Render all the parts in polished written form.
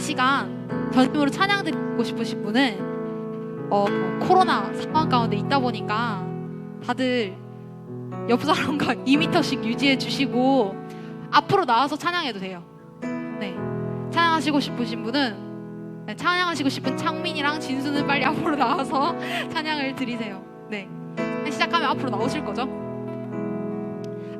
시간 전심으로 찬양 드리고 싶으신 분은 코로나 상황 가운데 있다 보니까 다들 옆 사람과 2m씩 유지해 주시고 앞으로 나와서 찬양해도 돼요. 네, 찬양하시고 싶으신 분은 찬양하시고 싶은 창민이랑 진수는 빨리 앞으로 나와서 찬양을 드리세요. 네, 시작하면 앞으로 나오실 거죠?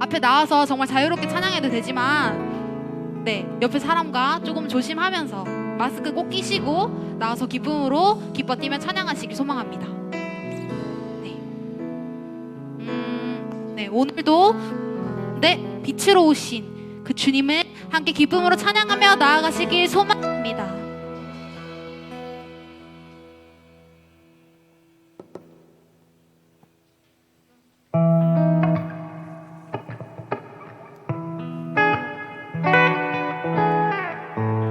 앞에 나와서 정말 자유롭게 찬양해도 되지만 네, 옆에 사람과 조금 조심하면서 마스크 꼭 끼시고 나와서 기쁨으로 기뻐 뛰며 찬양하시길 소망합니다. 네, 오늘도 빛으로 오신 그 주님을 함께 기쁨으로 찬양하며 나아가시길 소망합니다.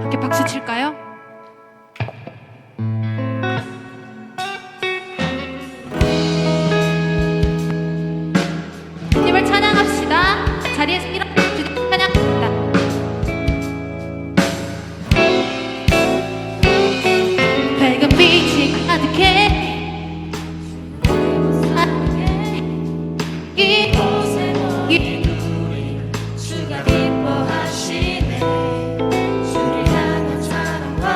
함께 박수 칠까요? 주님을 찬양합시다. 자리에서 일어나 주님 찬양합니다. 밝은 빛이 가득해 이곳에 모인 우리 주가 기뻐하시네. 주를 향한 사랑과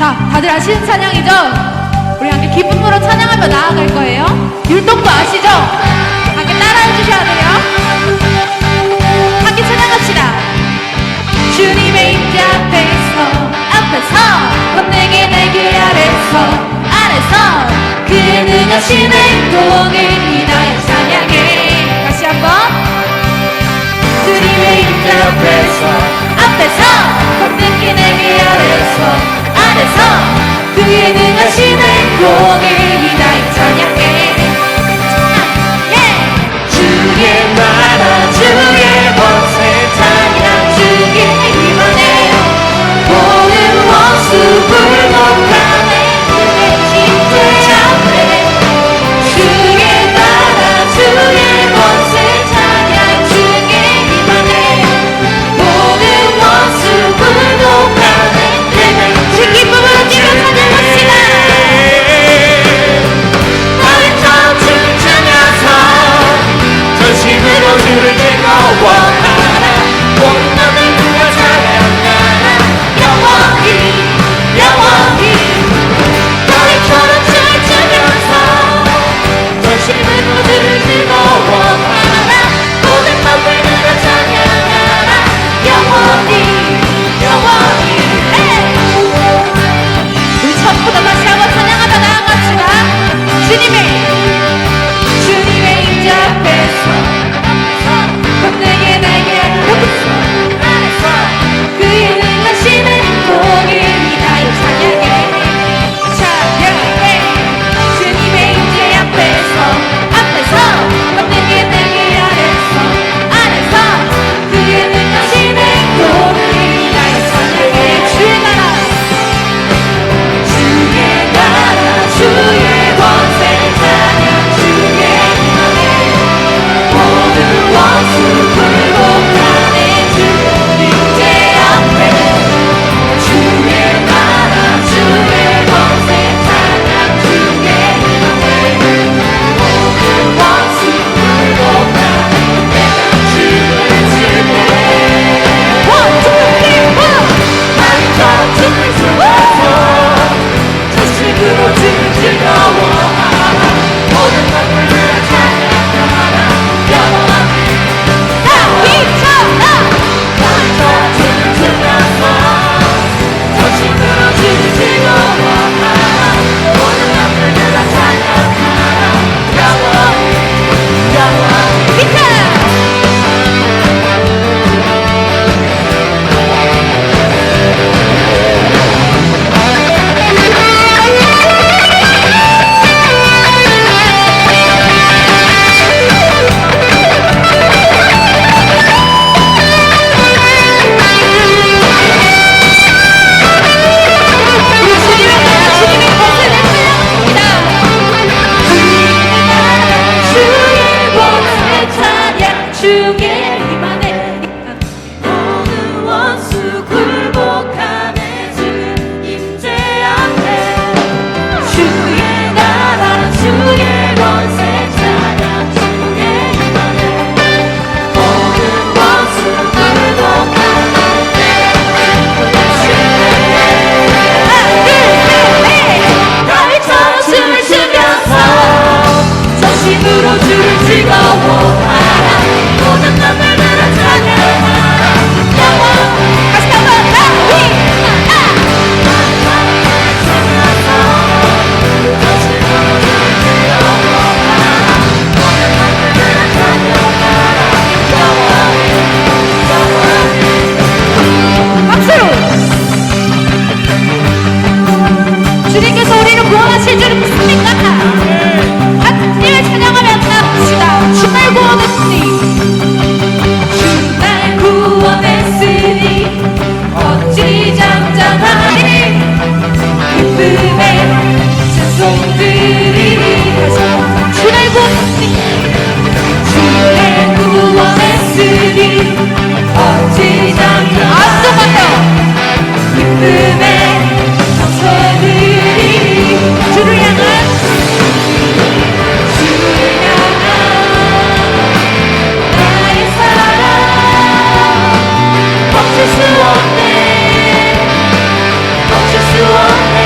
자, 다들 아시는 찬양이죠? 우리 함께 기쁨으로 찬양하며 나아갈 거예요. 율동도 아시죠? 함께 따라해 주셔야 돼요. 함께 찬양합시다. 주님의 임재 앞에서 건네게 내 그 아래서 그의 능하신 행동을 인하여 찬양해. 다시 한번. 주님의 임재 앞에서 건네게 내 그 아래서 그의 능하신 행동을 인하여 찬양해. 주의 나라 주의 권세 찬양 주의 임하네 모든 원수 굴복하네 그의 임재 앞에 주의 나라 주의 권세 찬양 주의 임하네 모든 원수 굴복하네 주 기쁨으로 뛰며 찬양합시다. 나의 주를 찬양하서 전심으로 주를 즐거워하라 모든 맘을 누가 찬양하라 영원히 너희처럼 잘 찬양하서 전심으로 주를 즐거워하라 모든 맘을 누가 찬양하라 영원히 우리 처음부터 다시 한번 찬양하며 나아갑시다. 주님의 임재 앞에서 건네게 내게 아래서 그의 능하신 행동을 인하여 찬양해. 주님의 임재 앞에서 건네게 내게 아래서 그의 능하신 행동을 인하여 찬양해. 주의 나라 주의 권세 찬양 주의 임하네 모든 원수 굴복하네 주 임재 앞에 주의 나라 주의 권세 찬양 주의 임하네 모든 원수 굴복하네 내가 주를 지내 나처럼 주를 지내서 전심으로 주를 즐거워하라 모든 맘을 내가 찬양하라 영원히 나처럼 주를 지내서 전심으로 주를 즐거워하라 모든 맘을 내가 찬양하라 영원히 주의 권세 찬양 주의 임하네 모든 원수 굴복하네 주 임재 앞에 주의 나라 주의 권세 찬양 주의 임하네 모든 원수 굴복하네 너희처럼 춤을 추면서 전심으로 주를 즐거워하라 모든 맘을 들어 찬양하라 영원히 다시 한번 박수로 주님께서 우리를 구원하실 줄을 믿습니까? 하나님을 찬양하며 나갑시다. 주날 구원했으니 주날 구원했으니 어찌 잠잠하리 기쁨에 찬송드리리 주날 구원했으니 주날 구원했으니 어찌 잠잠하리 기쁨에 찬송드리리 주를 향한 나의 사랑 멈출 수 없네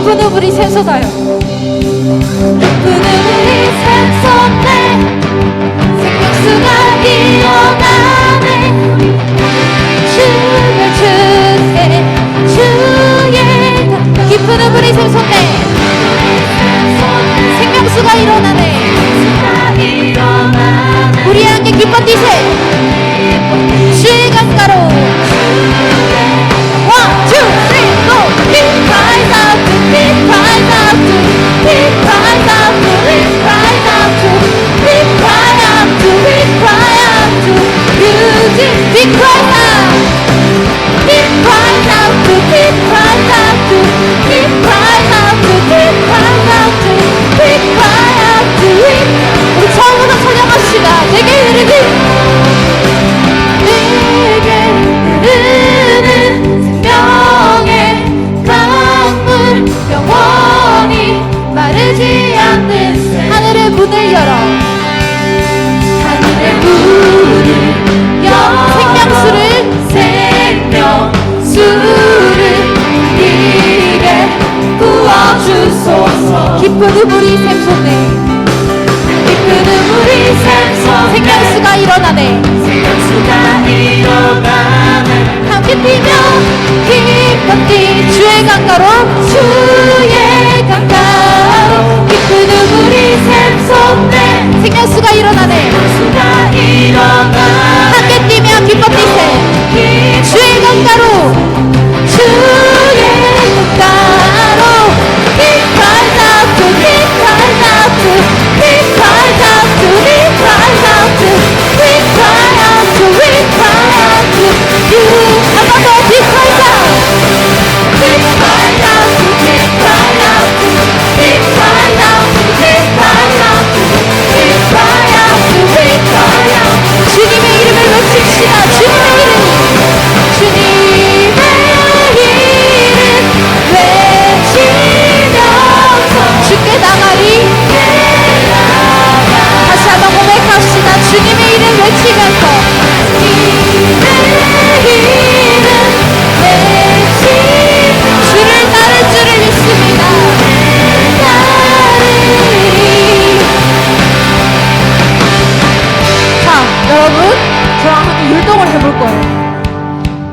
깊은 우물이 샘솟아요. 깊은 우물이 샘솟네 생명수가 일어나네 춤을 추세 주의 깊은 우물이 샘솟네 생명수가 일어나네 우리 함께 기뻐 뛰세 주의 강가로 One, two, three, go! He cries out to, he cries out to, he cries out to, he cries out to, he cries out to, he cries out to you. He cries out He cries out to, he cries out to, he cries out to, he cries out to, he cries out to you. 우리 처음부터 찬양합시다 내게 흐르는 내게 흐르는 생명의 강물 영원히 마르지 않는 새 하늘의 문을 열어 하늘의 문을 열어 생명수를 생명수를 우리에게 부어주소서 깊은 우물이 샘솟네 깊은 우물이 샘솟네 생명수가 일어나네 생명수가 일어나네 함께 뛰며 기뻐 뛰 주의 강가로 주의 강가로 깊은 우물이 샘솟네 생명수가 일어나네 생명수가 일어나네 함께 뛰며 기뻐 뛰세 주의 강가로 주의 강가로 He cries out to, he cries out to, he cries out to, he cries out to, he cries out to, he cries out to you. 한번 더 He cries out He cries out to, he cries out to, he cries out to, he cries out to, he cries out to, he cries out to. 주님의 이름을 외칩시다 주님의 이름 주님의 외치면서 주께 나가리 다시 한번 고백합시다 주님의 이름 외치면서 주를 따를 줄을 믿습니다 자 여러분 저랑 함께 율동을 해볼 거예요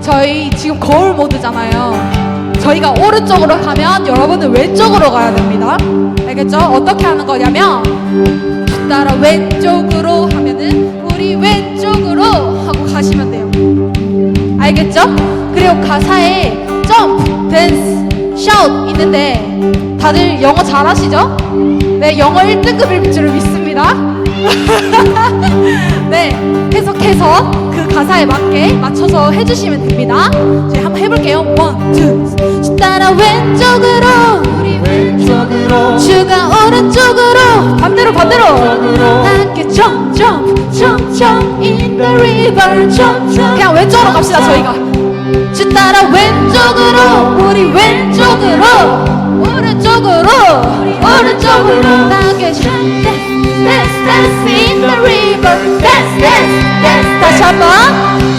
저희 지금 거울 모드잖아요 저희가 오른쪽으로 가면 여러분은 왼쪽으로 가야 됩니다 알겠죠? 어떻게 하는 거냐면 따라 왼쪽으로 하면은 우리 왼쪽으로 하고 가시면 돼요 알겠죠? 그리고 가사에 점프, 댄스, 샤웃 있는데 다들 영어 잘하시죠? 네 영어 1등급일 줄을 믿습니다 네 계속해서 그 가사에 맞게 맞춰서 해주시면 됩니다 저희 한번 해볼게요 원, 투 따라 왼쪽으로 우리 왼쪽으로 주가 오른쪽으로 반대로 함께 jump in the river jump 그냥 왼쪽으로 갑시다 저희가 주 따라 왼쪽으로 우리 왼쪽으로 오른쪽으로 함께 dance in the river dance 다시 한번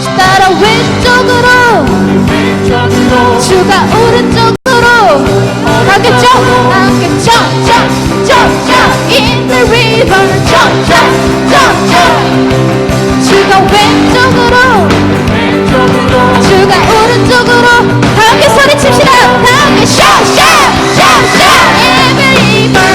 주 따라 왼쪽으로 주가 오른쪽으로 함께 jump in the river jump 주가 왼쪽으로 주가 오른쪽으로 함께 소리칩시다 함께 shout in the river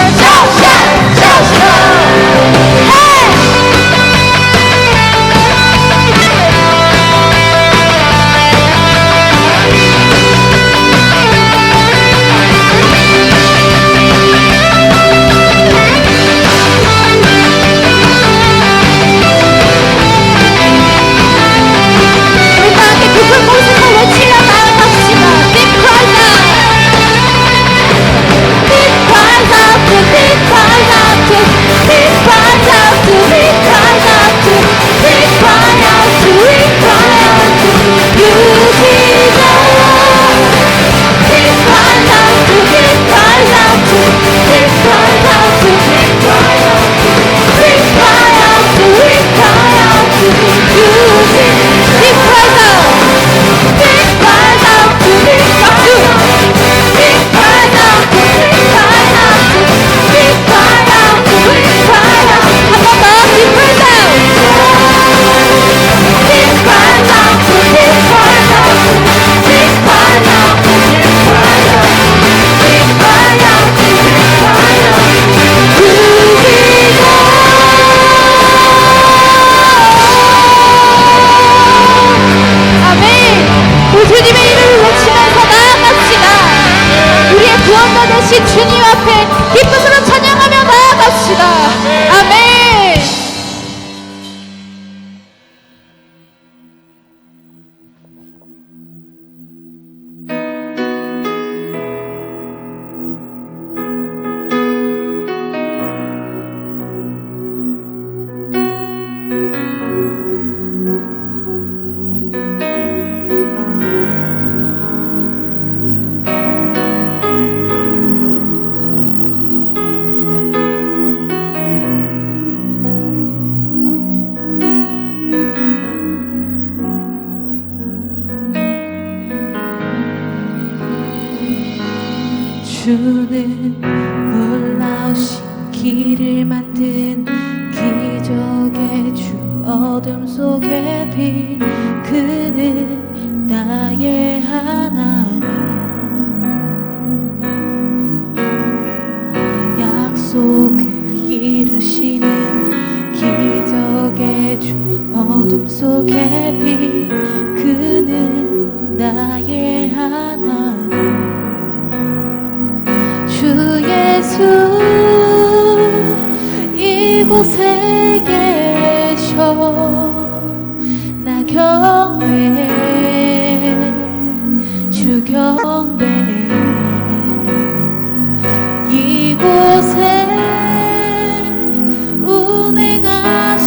주는 놀라우신 길을 만든 기적의 주 어둠 속에 빛 그는 나의 하나님 약속을 이루시는 기적의 주 어둠 속에 빛 그는 나의 하나님 주 예수 이곳에 계셔 나 경배해 주 경배해 이곳에 운행하시며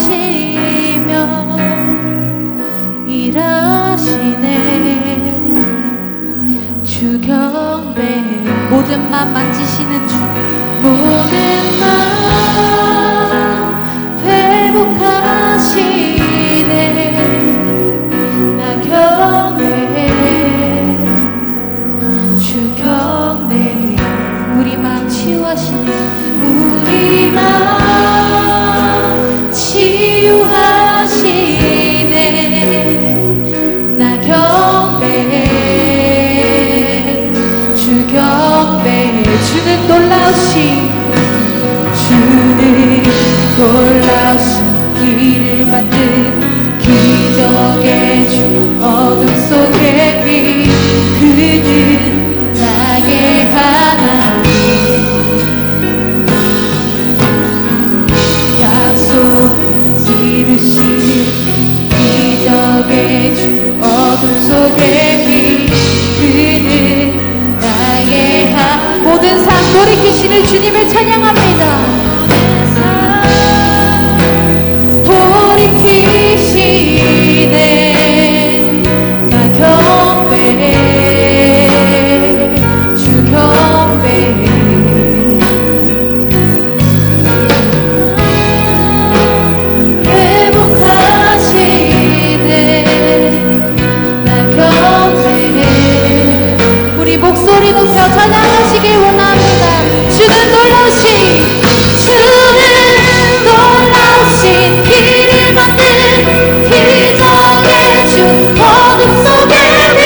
일하시네 주 경배해 모든 맘 만지시는 주 모든 맘 회복하시네 나 경배해 주 경배해 우리 맘 치유하시네 우리 맘 치유하시네 나 경배해 주 경배해 주는 놀라우신 길을 만든 기적의 주 어둠 속에 빛 그는 나의 하나님 약속 이루시는 기적의 주 어둠 속에 빛 그는 나의 모든 삶 돌이키시는 주님을 찬양합니다 돌이키시네 나 경배해 주 경배해 회복하시네 나 경배해 우리 목소리 높여 찬양하시길 원합니다 주는 놀라우신 길을 만든 기적의 주 어둠 속에 빛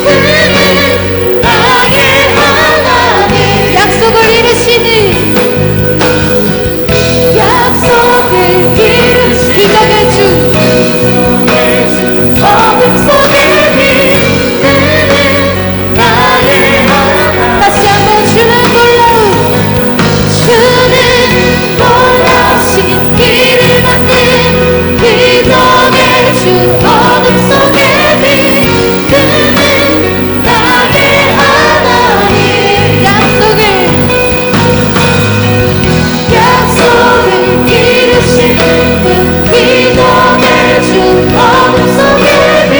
그는 나의 하나님 약속을 이루시는 기적의 주 어둠 속에 빛 그는 나의 하나님 다시 한번 주는 놀라우신 길을 만든 기적의 주 어둠 속에 빛 그는 나의 하나님 약속을 이루시는 기적의 주 어둠 속에 빛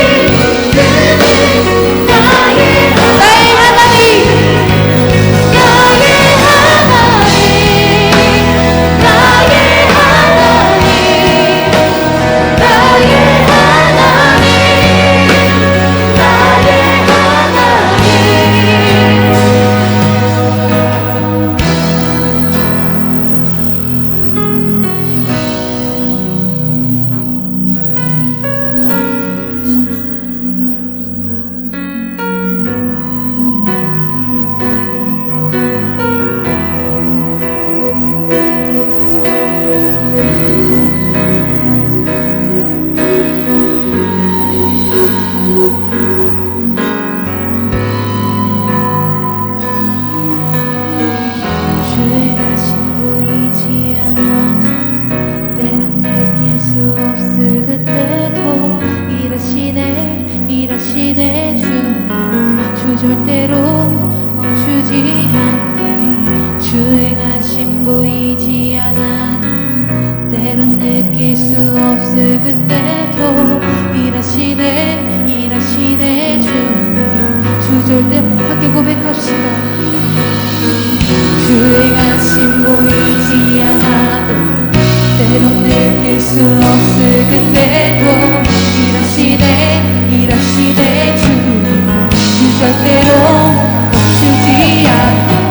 그는 나의 하나님 절대로 멈추지 않네 주의 관심 보이지 않아 때론 느낄 수 없을 그때도 일하시네 주 절대로 함께 고백합시다 주의 관심 보이지 않아도 때론 느낄 수 없을 그때도 일하시네 주 절대로 멈추지 않네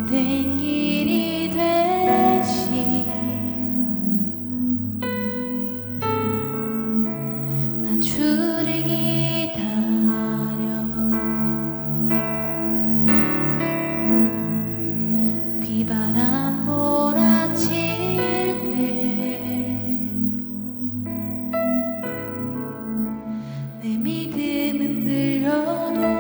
헛된 길이 대신 나 주를 기다려 비바람 몰아칠 때 내 믿음 흔들려도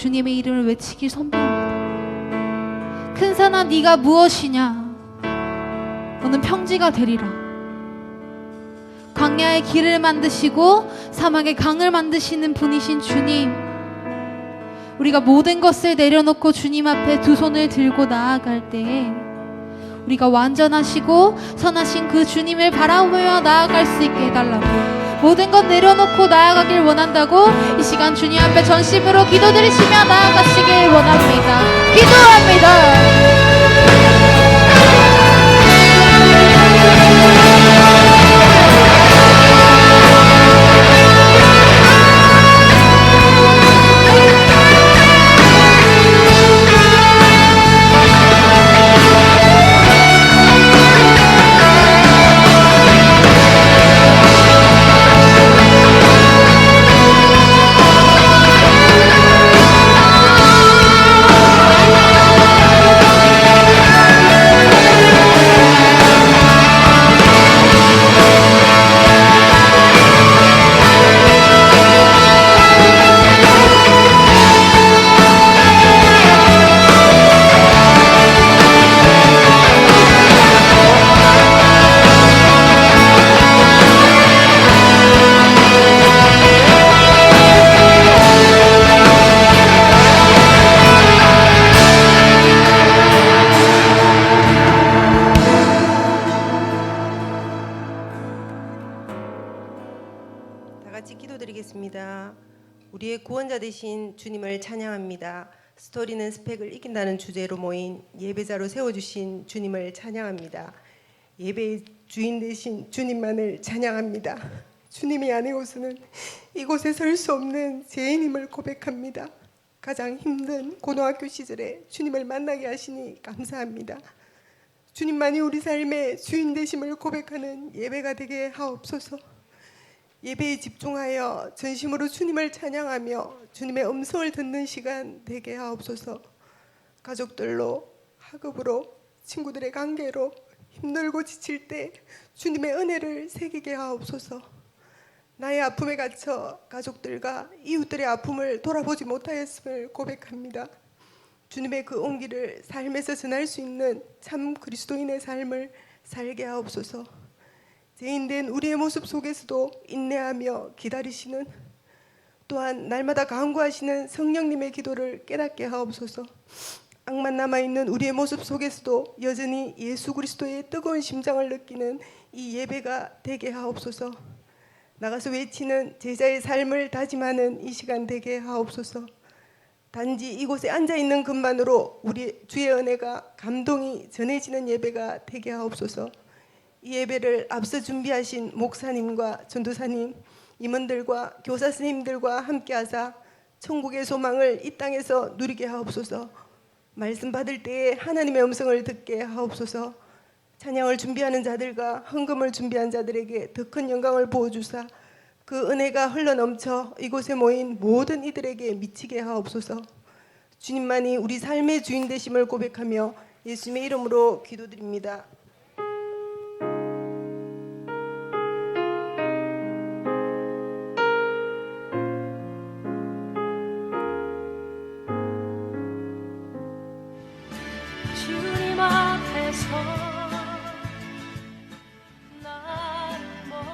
주님의 이름을 외치길 선포합니다. 큰 산아 네가 무엇이냐? 너는 평지가 되리라. 광야의 길을 만드시고 사막의 강을 만드시는 분이신 주님, 우리가 모든 것을 내려놓고 주님 앞에 두 손을 들고 나아갈 때에 우리가 완전하시고 선하신 그 주님을 바라보며 나아갈 수 있게 해달라고, 모든 것 내려놓고 나아가길 원한다고 이 시간 주님 앞에 전심으로 기도드리시며 나아가시길 원합니다. 기도합니다. 같이 기도드리겠습니다. 우리의 구원자 되신 주님을 찬양합니다. 스토리는 스펙을 이긴다는 주제로 모인 예배자로 세워주신 주님을 찬양합니다. 예배의 주인 되신 주님만을 찬양합니다. 주님이 아니고서는 이곳에 설 수 없는 죄인임을 고백합니다. 가장 힘든 고등학교 시절에 주님을 만나게 하시니 감사합니다. 주님만이 우리 삶의 주인 되심을 고백하는 예배가 되게 하옵소서. 예배에 집중하여 전심으로 주님을 찬양하며 주님의 음성을 듣는 시간 되게 하옵소서. 가족들로, 학업으로, 친구들의 관계로 힘들고 지칠 때 주님의 은혜를 새기게 하옵소서. 나의 아픔에 갇혀 가족들과 이웃들의 아픔을 돌아보지 못하였음을 고백합니다. 주님의 그 온기를 삶에서 전할 수 있는 참 그리스도인의 삶을 살게 하옵소서. 죄인된 우리의 모습 속에서도 인내하며 기다리시는, 또한 날마다 간구하시는 성령님의 기도를 깨닫게 하옵소서. 악만 남아있는 우리의 모습 속에서도 여전히 예수 그리스도의 뜨거운 심장을 느끼는 이 예배가 되게 하옵소서. 나가서 외치는 제자의 삶을 다짐하는 이 시간 되게 하옵소서. 단지 이곳에 앉아있는 것만으로 우리 주의 은혜가 감동이 전해지는 예배가 되게 하옵소서. 이 예배를 앞서 준비하신 목사님과 전도사님, 임원들과 교사 선생님들과 함께하사 천국의 소망을 이 땅에서 누리게 하옵소서. 말씀 받을 때에 하나님의 음성을 듣게 하옵소서. 찬양을 준비하는 자들과 헌금을 준비한 자들에게 더 큰 영광을 부어주사 그 은혜가 흘러넘쳐 이곳에 모인 모든 이들에게 미치게 하옵소서. 주님만이 우리 삶의 주인 되심을 고백하며 예수님의 이름으로 기도드립니다. 주님 앞에서 나를 멀리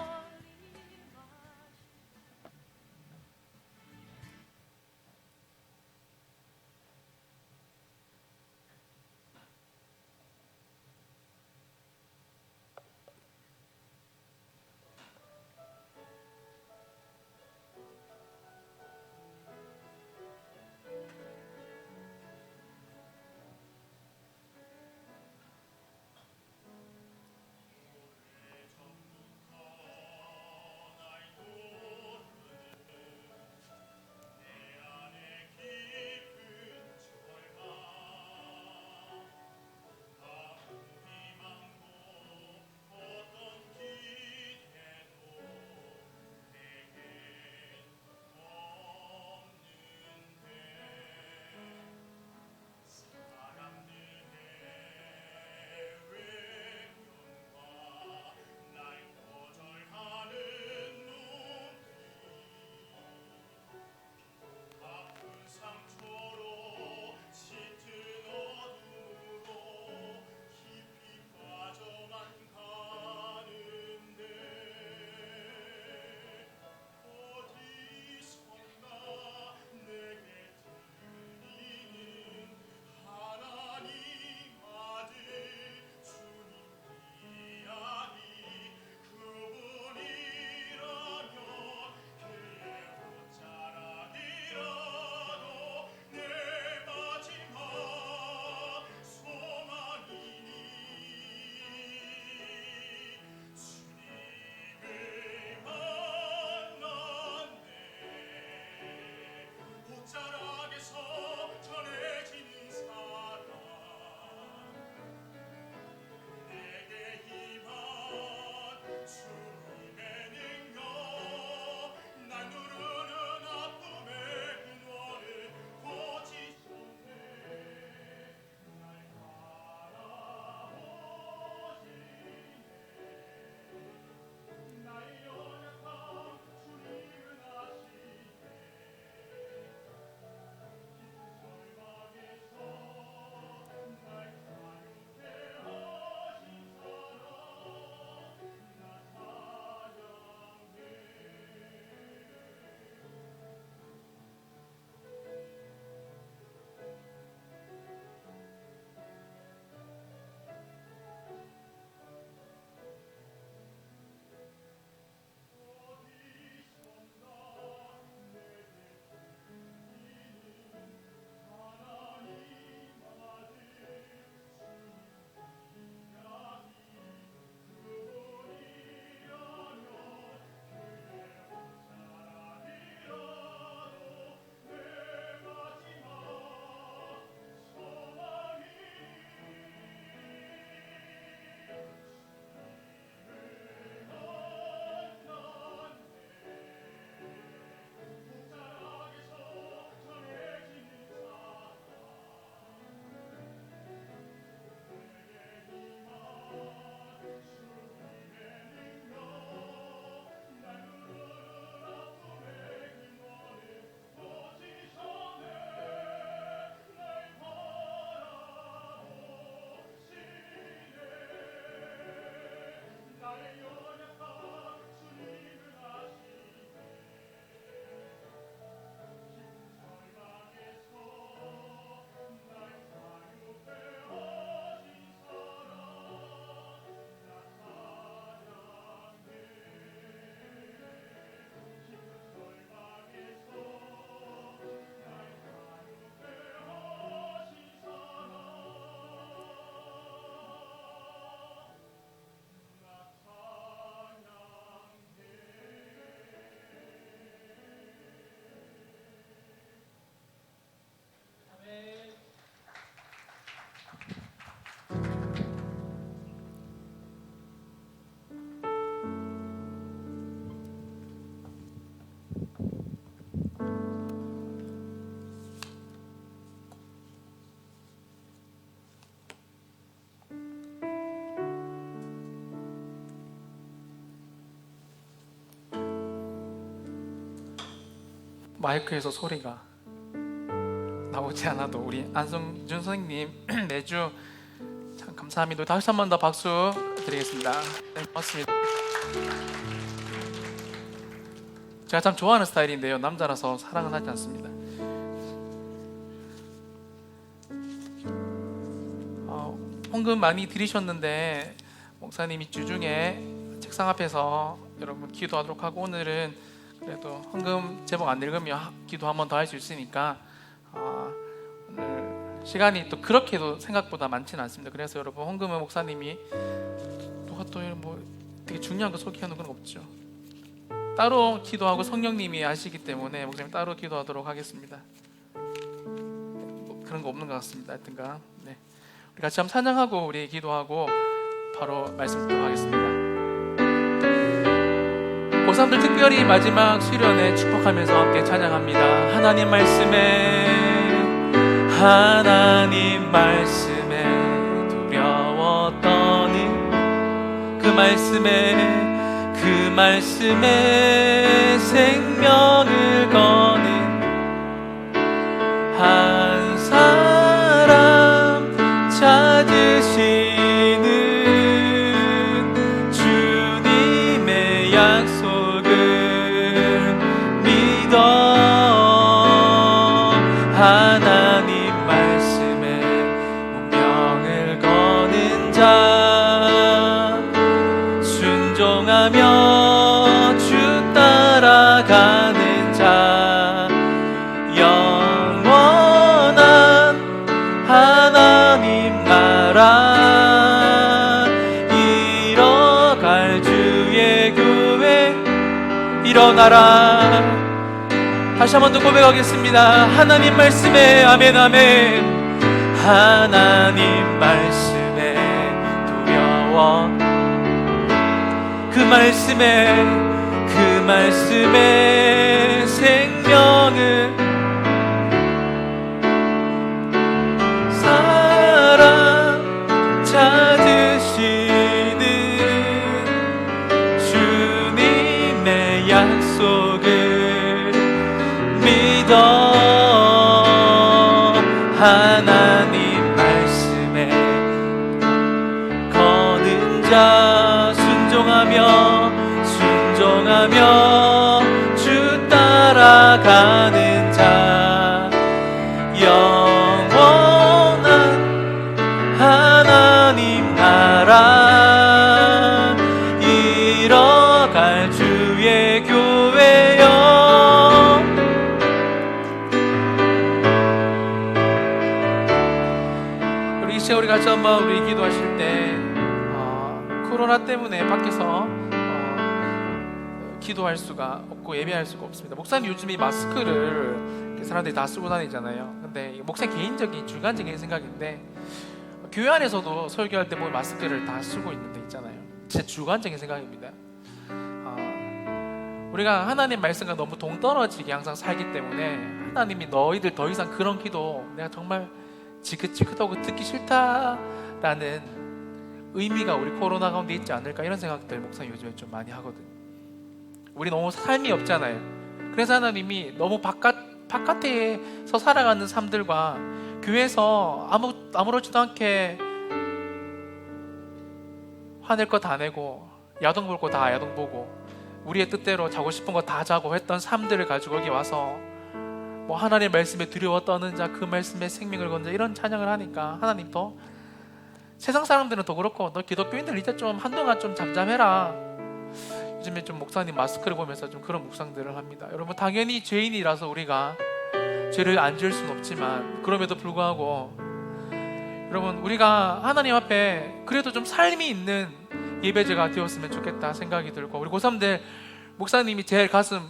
마이크에서 소리가 나오지 않아도 우리 안성준 선생님 매주 참 감사합니다. 다시 한 번 더 박수 드리겠습니다. 네, 고맙습니다. 제가 참 좋아하는 스타일인데요, 남자라서 사랑은 하지 않습니다. 헌금 많이 드리셨는데 목사님이 주중에 책상 앞에서 여러분 기도하도록 하고, 오늘은 그래도 헌금 제목 안 읽으면 기도 한 번 더 할 수 있으니까 오늘 시간이 또 그렇게도 생각보다 많지는 않습니다. 그래서 여러분 헌금은 목사님이 누가 또 뭐 되게 중요한 거 소개하는 건 없죠. 따로 기도하고 성령님이 아시기 때문에 목사님 따로 기도하도록 하겠습니다. 뭐 그런 거 없는 것 같습니다. 하여튼간 네. 우리 같이 한번 찬양하고 우리 기도하고 바로 말씀 듣도록 하겠습니다. 고3들 특별히 마지막 수련회 축복하면서 함께 찬양합니다. 하나님 말씀에 두려워 떠는 그 말씀에 생명을 거는 한 사람 찾으시는 주님의 약속을 믿어 하나님 말씀에 운명을 거는 자, 순종하며 주 따라가는 자, 영원한 하나님 나라 이뤄갈 주의 교회 일어나라. 다시 한 번 더 고백하겠습니다. 하나님 말씀에 아멘 아멘. 하나님 말씀에 두려워 그 말씀에 생명을 사랑 찾으시는 주님의 약속을 믿어 하나님 말씀에 거는 자, 순종하며 주 따라가는 자, 영원한 하나님 나라 이뤄갈 주의 교회여. 우리 이 시간 우리 같이 한번 우리 기도하실 때 코로나 때문에 밖에서 기도할 수가 없고 예배할 수가 없습니다. 목사님 요즘 이 마스크를 사람들이 다 쓰고 다니잖아요. 근데 목사님 개인적인 주관적인 생각인데, 교회 안에서도 설교할 때 보면 마스크를 다 쓰고 있는 데 있잖아요. 제 주관적인 생각입니다. 우리가 하나님 말씀과 너무 동떨어지게 항상 살기 때문에 하나님이 너희들 더 이상 그런 기도 내가 정말 지긋지긋하고 듣기 싫다라는 의미가 우리 코로나 가운데 있지 않을까, 이런 생각들 목사님 요즘에 좀 많이 하거든요. 우리 너무 삶이 없잖아요. 그래서 하나님이 너무 바깥에서 살아가는 삶들과 교회에서 아무렇지도 않게 화낼 거 다 내고 야동 볼 거 다 야동 보고 우리의 뜻대로 자고 싶은 거 다 자고 했던 삶들을 가지고 여기 와서 뭐 하나님의 말씀에 두려워 떠는 자, 그 말씀에 생명을 건 자, 이런 찬양을 하니까 하나님 더, 세상 사람들은 더 그렇고 너 기독교인들 이제 좀 한동안 좀 잠잠해라. 요즘에 좀 목사님 마스크를 보면서 좀 그런 묵상들을 합니다. 여러분 당연히 죄인이라서 우리가 죄를 안 지을 수는 없지만, 그럼에도 불구하고 여러분 우리가 하나님 앞에 그래도 좀 삶이 있는 예배제가 되었으면 좋겠다 생각이 들고, 우리 고3들 목사님이 제일 가슴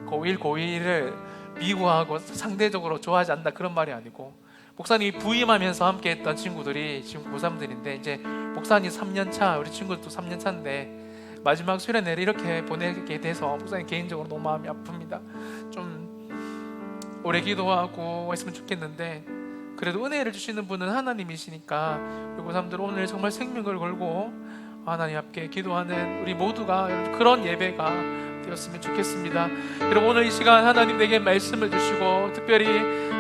고1을 미워하고 상대적으로 좋아하지 않는다 그런 말이 아니고, 목사님이 부임하면서 함께 했던 친구들이 지금 고3들인데 이제 목사님 3년차, 우리 친구도 3년차인데 마지막 수련회를 이렇게 보내게 돼서 목사님 개인적으로 너무 마음이 아픕니다. 좀 오래 기도하고 했으면 좋겠는데, 그래도 은혜를 주시는 분은 하나님이시니까 우리 고3들 오늘 정말 생명을 걸고 하나님 앞에 기도하는 우리 모두가 그런 예배가 드렸으면 좋겠습니다. 여러분 오늘 이 시간 하나님 내게 말씀을 주시고 특별히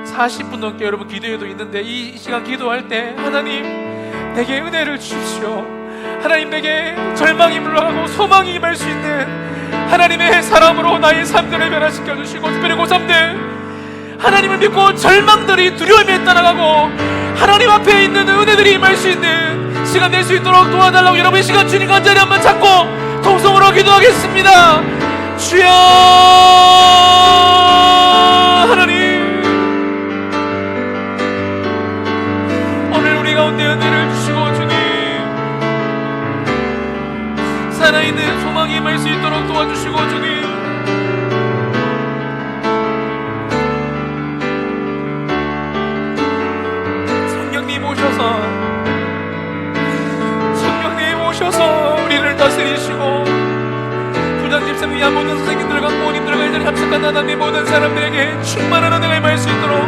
40분 넘게 여러분 기도회도 있는데 이 시간 기도할 때 하나님 내게 은혜를 주십시오. 하나님 내게 절망이 물러가고 소망이 임할 수 있는 하나님의 사람으로 나의 삶들을 변화시켜 주시고 특별히 고3들 하나님을 믿고 절망들이 두려움에 떠나가고 하나님 앞에 있는 은혜들이 임할 수 있는 시간 낼 수 있도록 도와달라고 여러분 이 시간 주님 간절히 한번 찾고 통성으로 기도하겠습니다. 주여 하나님 오늘 우리 가운데 은혜를 주시고 주님 살아있는 소망이 임할 수 있도록 도와주시고 주님 성령님 오셔서 우리를 다스리시고 부장 집사님 이 모든 선생님들과 부모님들과 이 자리에 합석한 하나님 모든 사람들에게 충만한 은혜가 임할 수 있도록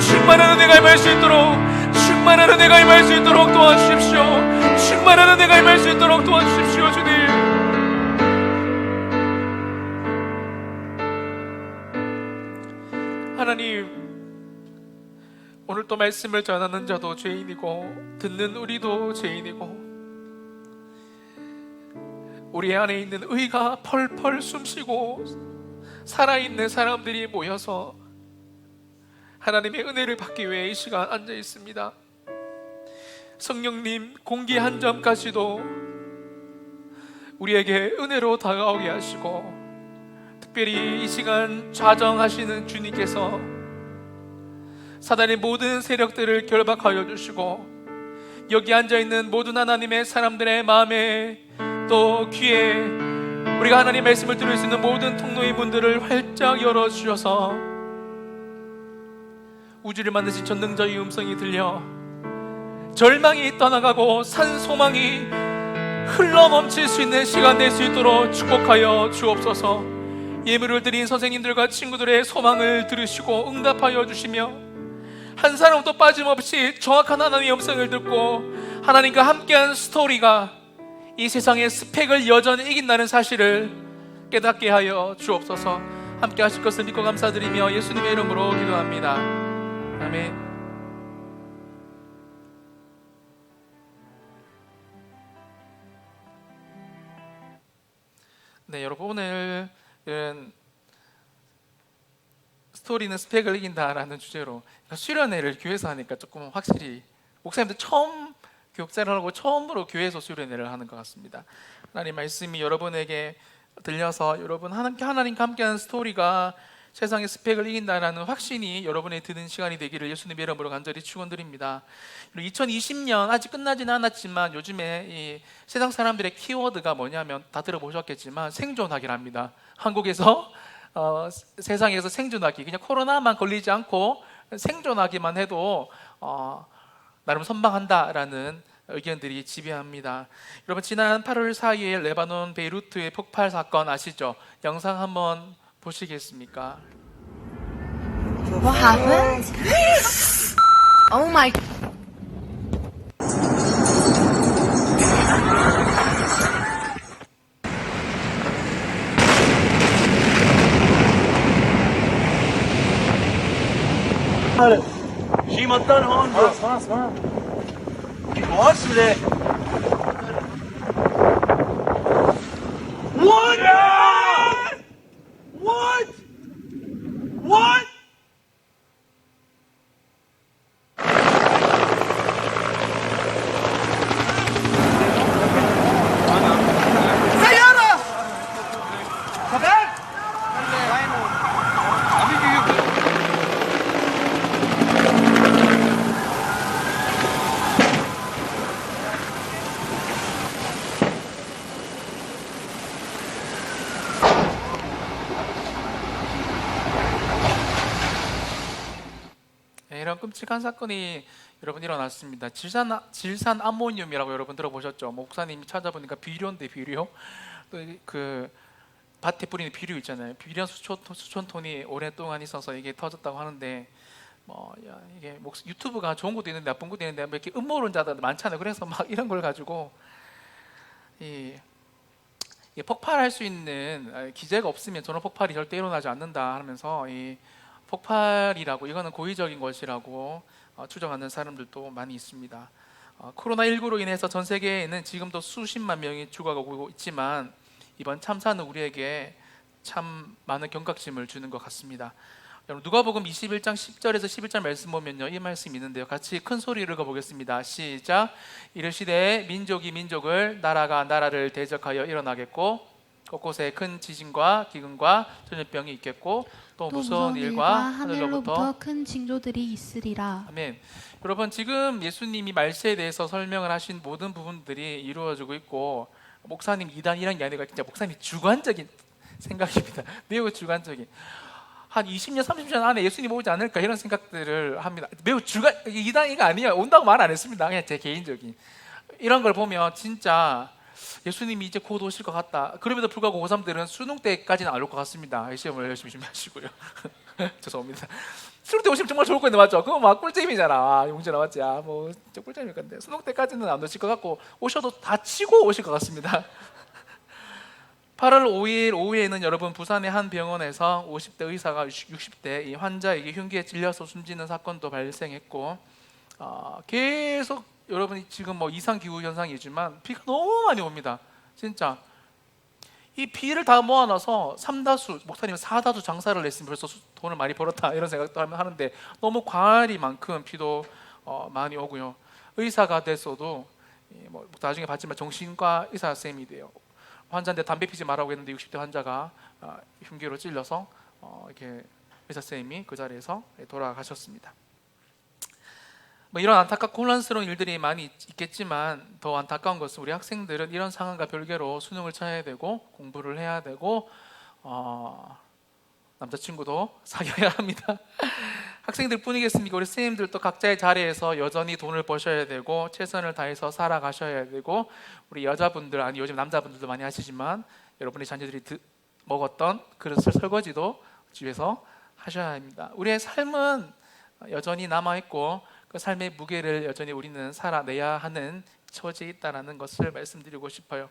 충만한 은혜가 임할 수 있도록 충만한 은혜가 임할 수 있도록 도와주십시오. 충만한 은혜가 임할 수 있도록 도와주십시오. 주님 하나님 오늘 또 말씀을 전하는 자도 죄인이고 듣는 우리도 죄인이고 우리 안에 있는 의가 펄펄 숨쉬고 살아있는 사람들이 모여서 하나님의 은혜를 받기 위해 이 시간 앉아 있습니다. 성령님 공기 한 점까지도 우리에게 은혜로 다가오게 하시고 특별히 이 시간 좌정하시는 주님께서 사단의 모든 세력들을 결박하여 주시고 여기 앉아있는 모든 하나님의 사람들의 마음에 또 귀에 우리가 하나님의 말씀을 들을 수 있는 모든 통로의 문들을 활짝 열어주셔서 우주를 만드신 전능자의 음성이 들려 절망이 떠나가고 산 소망이 흘러넘칠 수 있는 시간 될 수 있도록 축복하여 주옵소서. 예물을 드린 선생님들과 친구들의 소망을 들으시고 응답하여 주시며 한 사람도 빠짐없이 정확한 하나님의 음성을 듣고 하나님과 함께한 스토리가 이 세상의 스펙을 여전히 이긴다는 사실을 깨닫게 하여 주옵소서. 함께 하실 것을 믿고 감사드리며 예수님의 이름으로 기도합니다. 아멘. 네, 여러분 오늘은 스토리는 스펙을 이긴다라는 주제로 수련회를 교회에서 하니까 조금 확실히 목사님들 처음 교육자를 하고 처음으로 교회에서 수련회를 하는 것 같습니다. 하나님 말씀이 여러분에게 들려서 여러분 하나님과 함께하는 스토리가 세상의 스펙을 이긴다라는 확신이 여러분의 드는 시간이 되기를 예수님의 이름으로 간절히 축원드립니다. 2020년 아직 끝나지는 않았지만 요즘에 이 세상 사람들의 키워드가 뭐냐면 다 들어보셨겠지만 생존하기랍니다. 한국에서 세상에서 생존하기, 그냥 코로나만 걸리지 않고 생존하기만 해도 나름 선방한다라는 의견들이 지배합니다. 여러분 지난 8월 4일 레바논 베이루트의 폭발 사건 아시죠? 영상 한번 보시겠습니까? What happened? Oh my. شي مطر هون خلاص خلاص ما واصله What? What? What? سيارة شباب 이런 끔찍한 사건이 여러분 일어났습니다. 질산 아모늄이라고 여러분 들어보셨죠? 목사님이 찾아보니까 비료인데 비료. 또 그 밭에 뿌리는 비료 있잖아요. 비료 수촌톤이 오랫동안 있어서 이게 터졌다고 하는데 이게 유튜브가 좋은 것도 있는데 나쁜 것도 있는데 이렇게 음모론자들 많잖아요. 그래서 막 이런 걸 가지고 이 폭발할 수 있는 기제가 없으면 저런 폭발이 절대 일어나지 않는다 하면서 이 폭발이라고 이거는 고의적인 것이라고 추정하는 사람들도 많이 있습니다. 코로나19로 인해서 전 세계에는 지금도 수십만 명이 죽어가고 있지만 이번 참사는 우리에게 참 많은 경각심을 주는 것 같습니다. 여러분 누가복음 21장 10절에서 11절 말씀 보면요 이 말씀이 있는데요, 같이 큰 소리를 읽어보겠습니다. 시작. 이르시되 민족이 민족을 나라가 나라를 대적하여 일어나겠고 곳곳에 큰 지진과 기근과 전염병이 있겠고 또 무서운 일과 하늘로부터 큰 징조들이 있으리라. 아멘. 여러분 지금 예수님이 말세에 대해서 설명을 하신 모든 부분들이 이루어지고 있고 목사님 이단이란 게 아니라 진짜 목사님 주관적인 생각입니다. 매우 주관적인. 한 20년, 30년 안에 예수님 오지 않을까 이런 생각들을 합니다. 매우 이단이가 아니에요. 온다고 말 안 했습니다. 그냥 제 개인적인. 이런 걸 보면 진짜 예수님이 이제 곧 오실 것 같다. 그럼에도 불구하고 고3들은 수능 때까지는 안 올 것 같습니다. 시험을 열심히 준비하시고요. 죄송합니다. 수능 때 오시면 정말 좋을 건데 맞죠? 그거 막 꿀잼이잖아. 용지 나왔지. 뭐 진짜 꿀잼일 건데 수능 때까지는 안 오실 것 같고 오셔도 다 치고 오실 것 같습니다. 8월 5일 오후에는 여러분 부산의 한 병원에서 50대 의사가 60대 이 환자에게 흉기에 찔려서 숨지는 사건도 발생했고 계속 여러분이 지금 뭐 이상 기후 현상이지만 비가 너무 많이 옵니다. 진짜 이 비를 다 모아놔서 3다수 목사님 4다수 장사를 했으면 벌써 돈을 많이 벌었다 이런 생각도 하는데 너무 과할이만큼 비도 많이 오고요. 의사가 됐어도 뭐 나중에 봤지만 정신과 의사 쌤이 돼요. 환자인데 담배 피지 말라고 했는데 60대 환자가 흉기로 찔려서 이렇게 의사 쌤이 그 자리에서 돌아가셨습니다. 뭐 이런 안타깝고 혼란스러운 일들이 많이 있겠지만 더 안타까운 것은 우리 학생들은 이런 상황과 별개로 수능을 쳐야 되고 공부를 해야 되고 남자친구도 사귀어야 합니다. 학생들 뿐이겠습니까? 우리 선생님들도 각자의 자리에서 여전히 돈을 버셔야 되고 최선을 다해서 살아가셔야 되고 우리 여자분들 아니 요즘 남자분들도 많이 하시지만 여러분의 자녀들이 먹었던 그릇을 설거지도 집에서 하셔야 합니다. 우리의 삶은 여전히 남아있고 그 삶의 무게를 여전히 우리는 살아내야 하는 처지에 있다는 것을 말씀드리고 싶어요.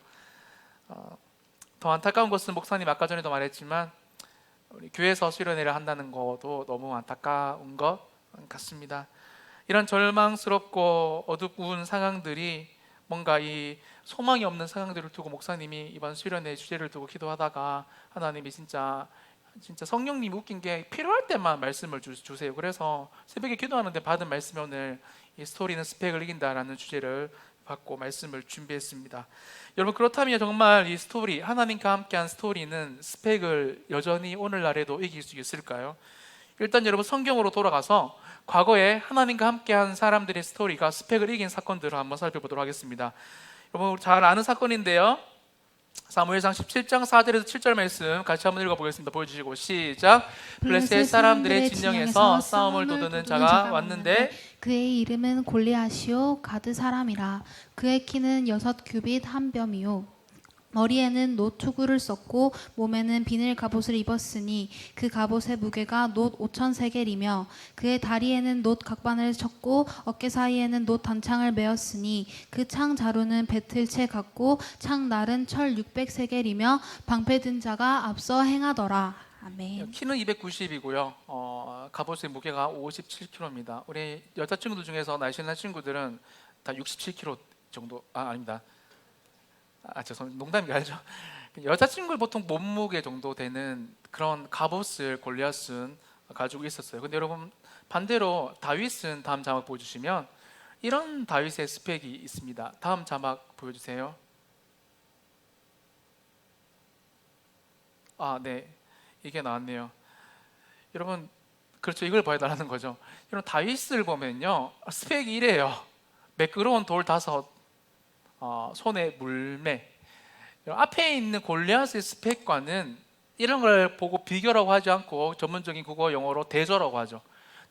더 안타까운 것은 목사님 아까 전에도 말했지만 우리 교회에서 수련회를 한다는 것도 너무 안타까운 것 같습니다. 이런 절망스럽고 어두운 상황들이 뭔가 이 소망이 없는 상황들을 두고 목사님이 이번 수련회 주제를 두고 기도하다가 하나님이 진짜 성령님이 웃긴 게 필요할 때만 말씀을 주세요. 그래서 새벽에 기도하는데 받은 말씀이 오늘 이 스토리는 스펙을 이긴다라는 주제를 받고 말씀을 준비했습니다. 여러분 그렇다면 정말 이 스토리 하나님과 함께한 스토리는 스펙을 여전히 오늘날에도 이길 수 있을까요? 일단 여러분 성경으로 돌아가서 과거에 하나님과 함께한 사람들의 스토리가 스펙을 이긴 사건들을 한번 살펴보도록 하겠습니다. 여러분 잘 아는 사건인데요, 사무엘상 17장 4절에서 7절 말씀 같이 한번 읽어보겠습니다. 보여주시고 시작. 블레셋 사람들의 진영에서 싸움을 도두는 자가 왔는데 그의 이름은 골리앗이요 가드 사람이라. 그의 키는 6규빗 한 뼘이요 머리에는 놋 투구를 썼고 몸에는 비늘 갑옷을 입었으니 그 갑옷의 무게가 놋 5,000세겔이며 그의 다리에는 놋 각반을 쳤고 어깨 사이에는 놋 단창을 메었으니 그 창 자루는 배틀채 같고 창 날은 철 600세겔이며 방패 든 자가 앞서 행하더라. 아멘. 키는 290이고요. 갑옷의 무게가 57kg입니다. 우리 여자친구들 중에서 날씬한 친구들은 다 67kg 정도 아닙니다. 죄송합니다. 농담이 아니죠. 여자친구 보통 몸무게 정도 되는 그런 갑옷을 골리앗은 가지고 있었어요. 근데 여러분 반대로 다윗은 다음 자막 보여주시면 이런 다윗의 스펙이 있습니다. 다음 자막 보여주세요. 네, 이게 나왔네요. 여러분 그렇죠, 이걸 봐달라는 거죠. 여러분 다윗을 보면요 스펙이 이래요. 매끄러운 돌 5, 손에 물매. 앞에 있는 골리앗의 스펙과는 이런 걸 보고 비교라고 하지 않고 전문적인 국어 용어로 대조라고 하죠.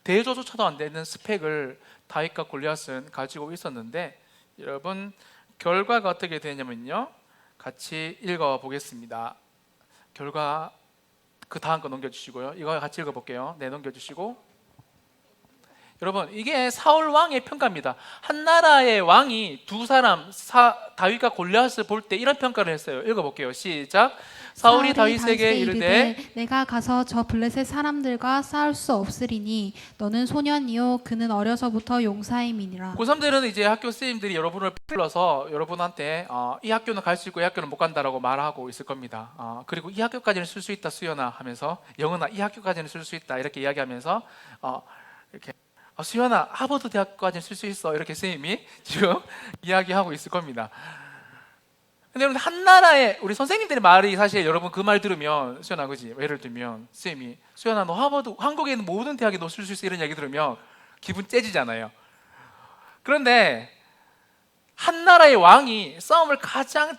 대조조차도 안 되는 스펙을 다윗과 골리앗은 가지고 있었는데 여러분 결과가 어떻게 되냐면요, 같이 읽어보겠습니다. 결과 그 다음 거 넘겨주시고요. 이거 같이 읽어볼게요. 네, 넘겨주시고 여러분, 이게 사울 왕의 평가입니다. 한 나라의 왕이 두 사람, 다윗과 골리앗을 볼 때 이런 평가를 했어요. 읽어볼게요. 시작. 사울이 다윗에게 이르되 내가 가서 저 블레셋 사람들과 싸울 수 없으리니 너는 소년이요 그는 어려서부터 용사임이니라. 고3들은 이제 학교 선생님들이 여러분을 불러서 여러분한테 이 학교는 갈 수 있고 이 학교는 못 간다라고 말하고 있을 겁니다. 그리고 이 학교까지는 쓸 수 있다 수연아 하면서, 영은아 이 학교까지는 쓸 수 있다 이렇게 이야기하면서 이렇게 수연아 하버드 대학까지는 쓸 수 있어 이렇게 선생님이 지금 이야기하고 있을 겁니다. 근데 여러분, 한 나라의 우리 선생님들의 말이 사실 여러분 그 말 들으면, 수연아 그지? 예를 들면 선생님이 수연아 너 하버드, 한국에 있는 모든 대학에 너 쓸 수 있어 이런 얘기 들으면 기분 째지잖아요. 그런데 한 나라의 왕이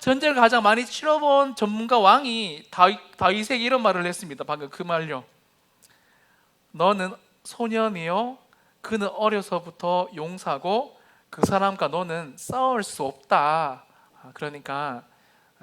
전쟁을 가장 많이 치러본 전문가 왕이 다윗에게 이런 말을 했습니다. 방금 그 말요. 너는 소년이요 그는 어려서부터 용사고 그 사람과 너는 싸울 수 없다. 그러니까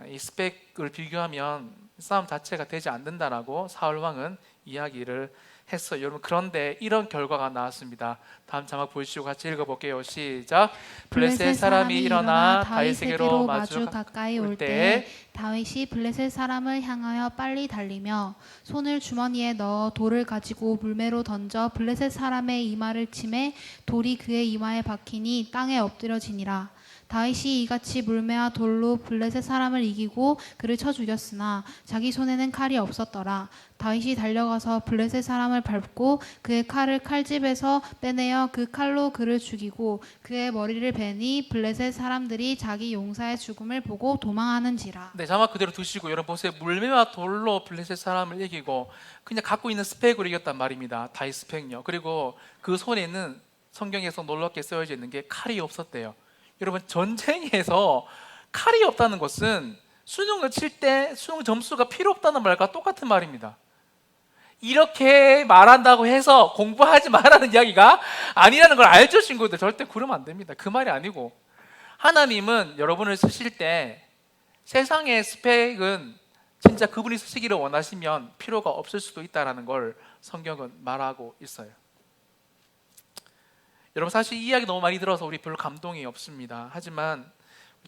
이 스펙을 비교하면 싸움 자체가 되지 않는다라고 사울 왕은 이야기를 했어요. 여러분, 그런데 이런 결과가 나왔습니다. 다음 자막 보시고 같이 읽어볼게요. 시작. 블레셋 사람이 일어나 다윗에게로 마주 가까이 올 올 때 때 다윗이 블레셋 사람을 향하여 빨리 달리며 손을 주머니에 넣어 돌을 가지고 물매로 던져 블레셋 사람의 이마를 치매 돌이 그의 이마에 박히니 땅에 엎드려지니라. 다윗이 이같이 물매와 돌로 블레셋 사람을 이기고 그를 쳐 죽였으나 자기 손에는 칼이 없었더라. 다윗이 달려가서 블레셋 사람을 밟고 그의 칼을 칼집에서 빼내어 그 칼로 그를 죽이고 그의 머리를 베니 블레셋 사람들이 자기 용사의 죽음을 보고 도망하는지라. 네, 자막 그대로 두시고 여러분 보세요. 물매와 돌로 블레셋 사람을 이기고 그냥 갖고 있는 스펙으로 이겼단 말입니다. 다윗 스펙요. 그리고 그 손에는 성경에서 놀랍게 쓰여져 있는 게 칼이 없었대요. 여러분, 전쟁에서 칼이 없다는 것은 수능을 칠 때 수능 점수가 필요 없다는 말과 똑같은 말입니다. 이렇게 말한다고 해서 공부하지 말라는 이야기가 아니라는 걸 알죠, 친구들? 절대 그러면 안 됩니다. 그 말이 아니고, 하나님은 여러분을 쓰실 때 세상의 스펙은 진짜 그분이 쓰시기를 원하시면 필요가 없을 수도 있다는 걸 성경은 말하고 있어요. 여러분, 사실 이 이야기 너무 많이 들어서 우리 별로 감동이 없습니다. 하지만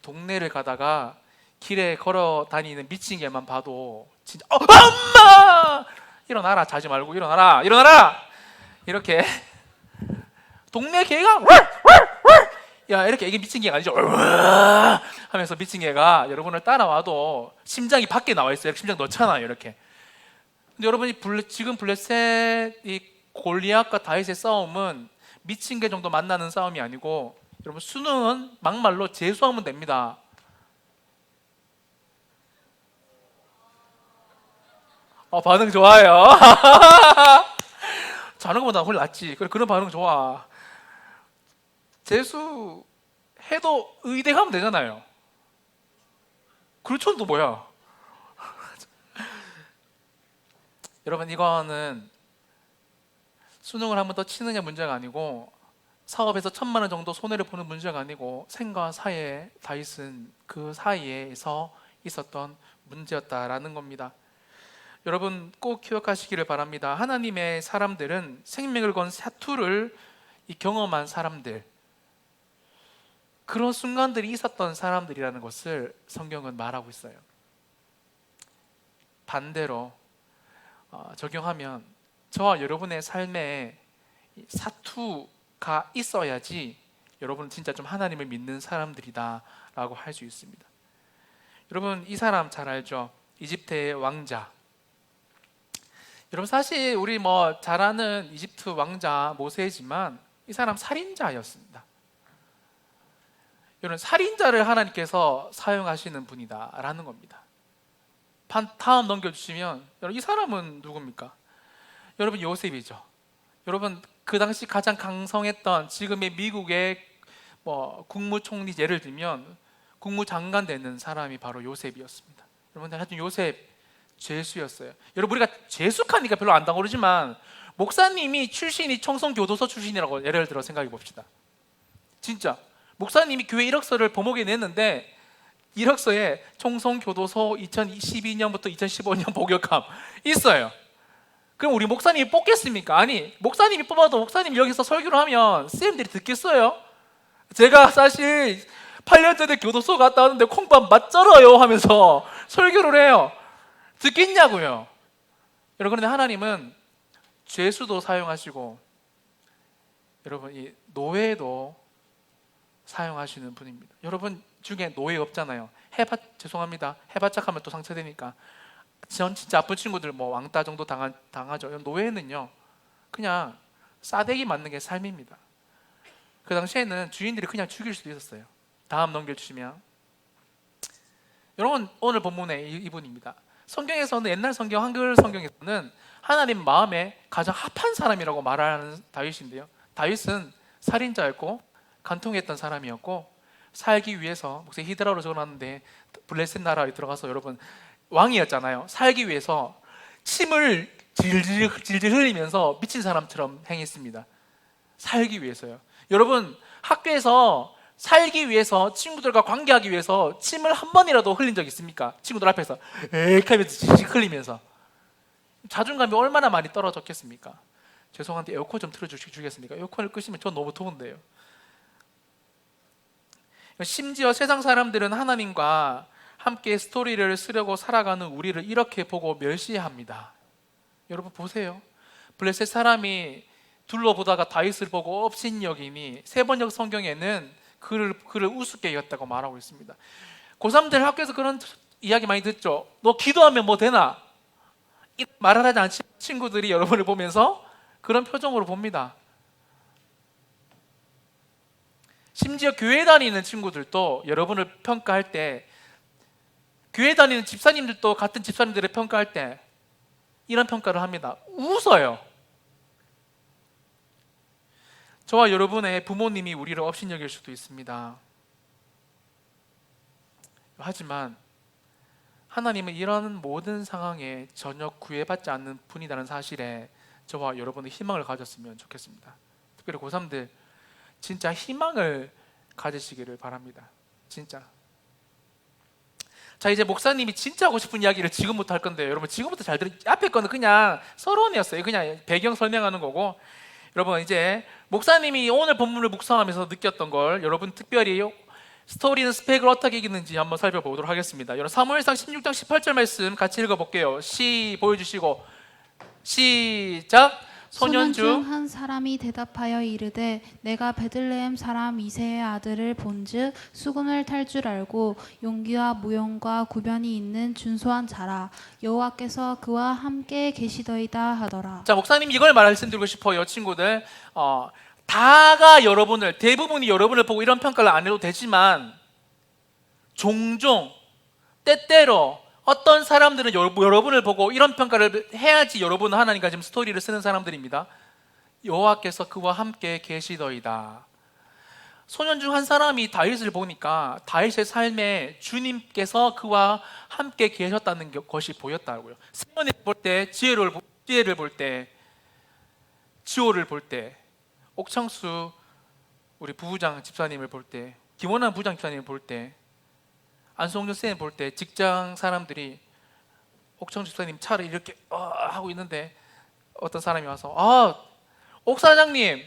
동네를 가다가 길에 걸어 다니는 미친 개만 봐도 진짜 엄마! 일어나라, 자지 말고 일어나라, 일어나라! 이렇게 동네 개가 야, 이렇게 이게 미친 개가 아니죠. 하면서 미친 개가 여러분을 따라와도 심장이 밖에 나와 있어요. 심장 넣잖아요, 이렇게. 근데 여러분이 지금 블레셋 이 골리앗과 다윗의 싸움은 미친 개 정도 만나는 싸움이 아니고, 여러분 수능은 막말로 재수하면 됩니다. 반응 좋아요. 자는 것보다 훨씬 낫지. 그런 반응 좋아. 재수 해도 의대 가면 되잖아요. 그렇죠, 또 뭐야? 여러분, 이거는 수능을 한 번 더 치느냐 문제가 아니고, 사업에서 1,000만 원 정도 손해를 보는 문제가 아니고, 생과 사의 다윗은 그 사이에서 있었던 문제였다라는 겁니다. 여러분 꼭 기억하시기를 바랍니다. 하나님의 사람들은 생명을 건 사투를 경험한 사람들, 그런 순간들이 있었던 사람들이라는 것을 성경은 말하고 있어요. 반대로 적용하면 저와 여러분의 삶에 사투가 있어야지 여러분은 진짜 좀 하나님을 믿는 사람들이다 라고 할 수 있습니다. 여러분, 이 사람 잘 알죠? 이집트의 왕자. 여러분, 사실 우리 잘 아는 이집트 왕자 모세지만 이 사람 살인자였습니다. 여러분, 살인자를 하나님께서 사용하시는 분이다 라는 겁니다. 다음 넘겨주시면, 여러분 이 사람은 누굽니까? 여러분, 요셉이죠. 여러분, 그 당시 가장 강성했던 지금의 미국의 국무총리 예를 들면 국무장관 되는 사람이 바로 요셉이었습니다. 여러분, 하여튼 요셉 죄수였어요. 여러분, 우리가 죄수하니까 별로 안 당오르지만 목사님이 출신이 청송교도소 출신이라고 예를 들어 생각해 봅시다. 진짜 목사님이 교회 이력서를 보목에 냈는데 이력서에 청송교도소 2012년부터 2015년 복역함 있어요. 그럼 우리 목사님이 뽑겠습니까? 아니, 목사님이 뽑아도 목사님이 여기서 설교를 하면 쌤들이 듣겠어요? 제가 사실 8년 전에 교도소 갔다 왔는데 콩밥 맛쩔어요 하면서 설교를 해요. 듣겠냐고요. 여러분, 그런데 하나님은 죄수도 사용하시고 여러분 이 노예도 사용하시는 분입니다. 여러분 중에 노예 없잖아요. 죄송합니다. 해봤자 하면 또 상처되니까. 전 진짜 아픈 친구들 뭐 왕따 정도 당하죠. 노예는요 그냥 싸대기 맞는 게 삶입니다. 그 당시에는 주인들이 그냥 죽일 수도 있었어요. 다음 넘겨주시면, 여러분 오늘 본문의 이분입니다. 성경에서는, 옛날 성경 한글 성경에서는 하나님 마음에 가장 합한 사람이라고 말하는 다윗인데요, 다윗은 살인자였고 간통했던 사람이었고 살기 위해서, 목사님 히드라로 적어놨는데 블레셋 나라에 들어가서 여러분 왕이었잖아요. 살기 위해서 침을 질질 흘리면서 미친 사람처럼 행했습니다. 살기 위해서요. 여러분 학교에서 살기 위해서, 친구들과 관계하기 위해서 침을 한 번이라도 흘린 적 있습니까? 친구들 앞에서 에익 하면서 지직 흘리면서 자존감이 얼마나 많이 떨어졌겠습니까? 죄송한데 에어컨 좀 틀어주시겠습니까? 에어컨을 끄시면 전 너무 더운데요. 심지어 세상 사람들은 하나님과 함께 스토리를 쓰려고 살아가는 우리를 이렇게 보고 멸시합니다. 여러분 보세요. 블레셋 사람이 둘러보다가 다윗을 보고 업신여기니 세번역 성경에는 그를 우습게 여겼다고 말하고 있습니다. 고3들 학교에서 그런 이야기 많이 듣죠. 너 기도하면 뭐 되나? 말을 하지 않지 친구들이 여러분을 보면서 그런 표정으로 봅니다. 심지어 교회 다니는 친구들도 여러분을 평가할 때, 교회 다니는 집사님들도 같은 집사님들을 평가할 때 이런 평가를 합니다. 웃어요. 저와 여러분의 부모님이 우리를 업신여길 수도 있습니다. 하지만 하나님은 이런 모든 상황에 전혀 구애받지 않는 분이라는 사실에 저와 여러분의 희망을 가졌으면 좋겠습니다. 특별히 고3들 진짜 희망을 가지시기를 바랍니다. 진짜. 자, 이제 목사님이 진짜 하고 싶은 이야기를 지금부터 할 건데요, 여러분 지금부터 잘 앞에 거는 그냥 서론이었어요. 그냥 배경 설명하는 거고, 여러분 이제 목사님이 오늘 본문을 묵상하면서 느꼈던 걸 여러분 특별히 스토리는 스펙을 어떻게 이기는지 한번 살펴보도록 하겠습니다. 여러분 사무엘상 16장 18절 말씀 같이 읽어볼게요. 보여주시고 시작. 소년 중 한 사람이 대답하여 이르되 내가 베들레헴 사람 이새의 아들을 본즉 수금을 탈 줄 알고 용기와 무용과 구변이 있는 준수한 자라. 여호와께서 그와 함께 계시더이다 하더라. 자, 목사님 이걸 말씀드리고 싶어요. 친구들, 다가 여러분을, 대부분이 여러분을 보고 이런 평가를 안 해도 되지만 종종 때때로 어떤 사람들은 여러분을 보고 이런 평가를 해야지 여러분은 하나님과 지금 스토리를 쓰는 사람들입니다. 여호와께서 그와 함께 계시더이다. 소년 중 한 사람이 다윗을 보니까 다윗의 삶에 주님께서 그와 함께 계셨다는 것이 보였다고요. 세연을 볼 때, 지혜를 볼 때, 지호를 볼 때, 옥창수 우리 부부장 집사님을 볼 때, 김원환 부장 집사님을 볼 때, 안성준 쌤을 볼 때 직장 사람들이 옥창수 집사님 차를 이렇게 하고 있는데 어떤 사람이 와서 옥 사장님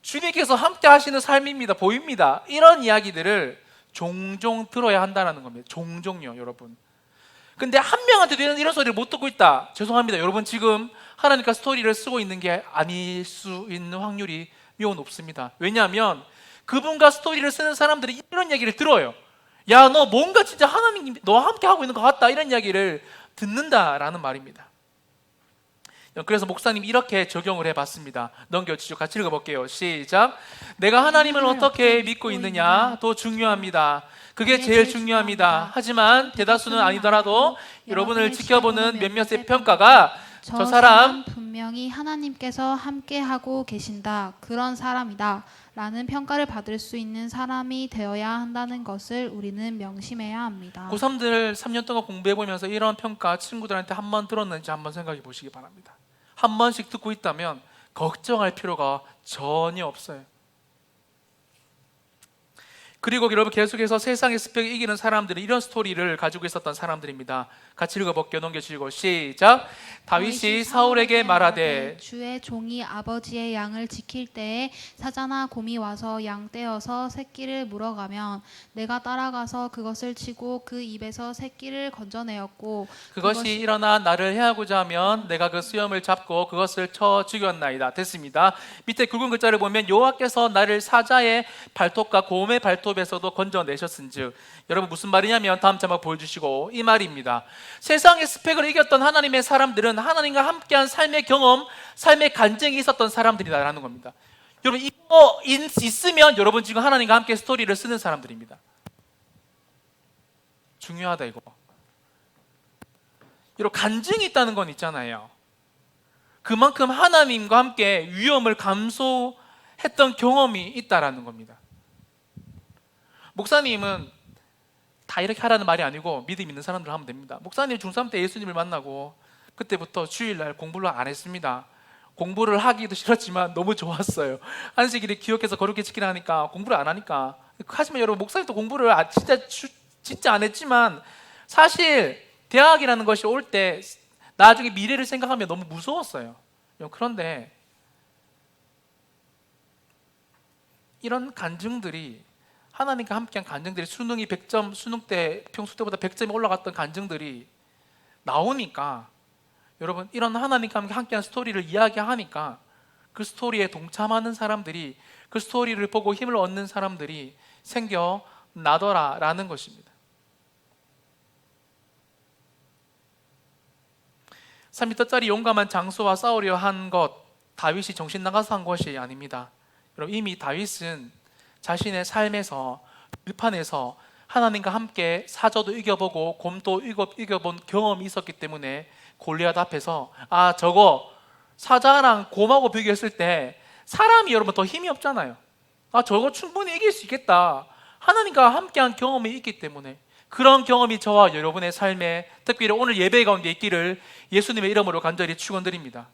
주님께서 함께 하시는 삶입니다, 보입니다, 이런 이야기들을 종종 들어야 한다는 겁니다. 종종요, 여러분. 근데 한 명한테도 이런 소리를 못 듣고 있다, 죄송합니다. 여러분 지금 하나님과 스토리를 쓰고 있는 게 아닐 수 있는 확률이 매우 높습니다. 왜냐하면 그분과 스토리를 쓰는 사람들이 이런 얘기를 들어요. 야, 너 뭔가 진짜 하나님 너와 함께 하고 있는 것 같다, 이런 이야기를 듣는다라는 말입니다. 그래서 목사님 이렇게 적용을 해봤습니다. 넘겨주시죠. 같이 읽어볼게요. 시작. 내가 하나님을 어떻게 믿고 있느냐 더 중요합니다. 그게 제일 중요합니다. 하지만 대다수는 아니더라도 여러분을 지켜보는 몇몇의 평가가 저 사람 분명히 하나님께서 함께하고 계신다, 그런 사람이다 라는 평가를 받을 수 있는 사람이 되어야 한다는 것을 우리는 명심해야 합니다. 고3들 3년 동안 공부해보면서 이런 평가 친구들한테 한 번 들었는지 한번 생각해 보시기 바랍니다. 한 번씩 듣고 있다면 걱정할 필요가 전혀 없어요. 그리고 여러분 계속해서 세상의 스펙을 이기는 사람들은 이런 스토리를 가지고 있었던 사람들입니다. 같이 읽어볼게요. 넘겨주시고 시작. 다윗이 사울에게 말하되 주의 종이 아버지의 양을 지킬 때에 사자나 곰이 와서 양 떼어서 새끼를 물어가면 내가 따라가서 그것을 치고 그 입에서 새끼를 건져내었고 그것이 일어나 나를 해하고자 하면 내가 그 수염을 잡고 그것을 쳐 죽였나이다. 됐습니다. 밑에 굵은 글자를 보면 여호와께서 나를 사자의 발톱과 곰의 발톱에서도 건져내셨은즉, 여러분 무슨 말이냐면 다음 자막 보여주시고 이 말입니다. 세상의 스펙을 이겼던 하나님의 사람들은 하나님과 함께한 삶의 경험, 삶의 간증이 있었던 사람들이다라는 겁니다. 여러분 이거 있으면 여러분 지금 하나님과 함께 스토리를 쓰는 사람들입니다. 중요하다 이거. 여러분 간증이 있다는 건 있잖아요. 그만큼 하나님과 함께 위험을 감수했던 경험이 있다라는 겁니다. 목사님은 다 이렇게 하라는 말이 아니고 믿음 있는 사람들 하면 됩니다. 목사님 중3 때 예수님을 만나고 그때부터 주일날 공부를 안 했습니다. 공부를 하기도 싫었지만 너무 좋았어요. 안식일을 기억해서 거룩히 지키라 하니까 공부를 안 하니까. 하지만 여러분 목사님도 공부를 진짜 안 했지만 사실 대학이라는 것이 올 때 나중에 미래를 생각하면 너무 무서웠어요. 그런데 이런 간증들이, 하나님과 함께한 간증들이, 수능이 100점, 수능 때 평소 때보다 100점이 올라갔던 간증들이 나오니까, 여러분 이런 하나님과 함께한 스토리를 이야기하니까 그 스토리에 동참하는 사람들이, 그 스토리를 보고 힘을 얻는 사람들이 생겨나더라라는 것입니다. 3m짜리 용감한 장수와 싸우려 한 것, 다윗이 정신 나가서 한 것이 아닙니다. 여러분 이미 다윗은 자신의 삶에서, 들판에서 하나님과 함께 사자도 이겨보고 곰도 이겨본 경험이 있었기 때문에 골리앗 앞에서 저거 사자랑 곰하고 비교했을 때 사람이 여러분 더 힘이 없잖아요. 저거 충분히 이길 수 있겠다. 하나님과 함께한 경험이 있기 때문에, 그런 경험이 저와 여러분의 삶에 특별히 오늘 예배 가운데 있기를 예수님의 이름으로 간절히 축원드립니다.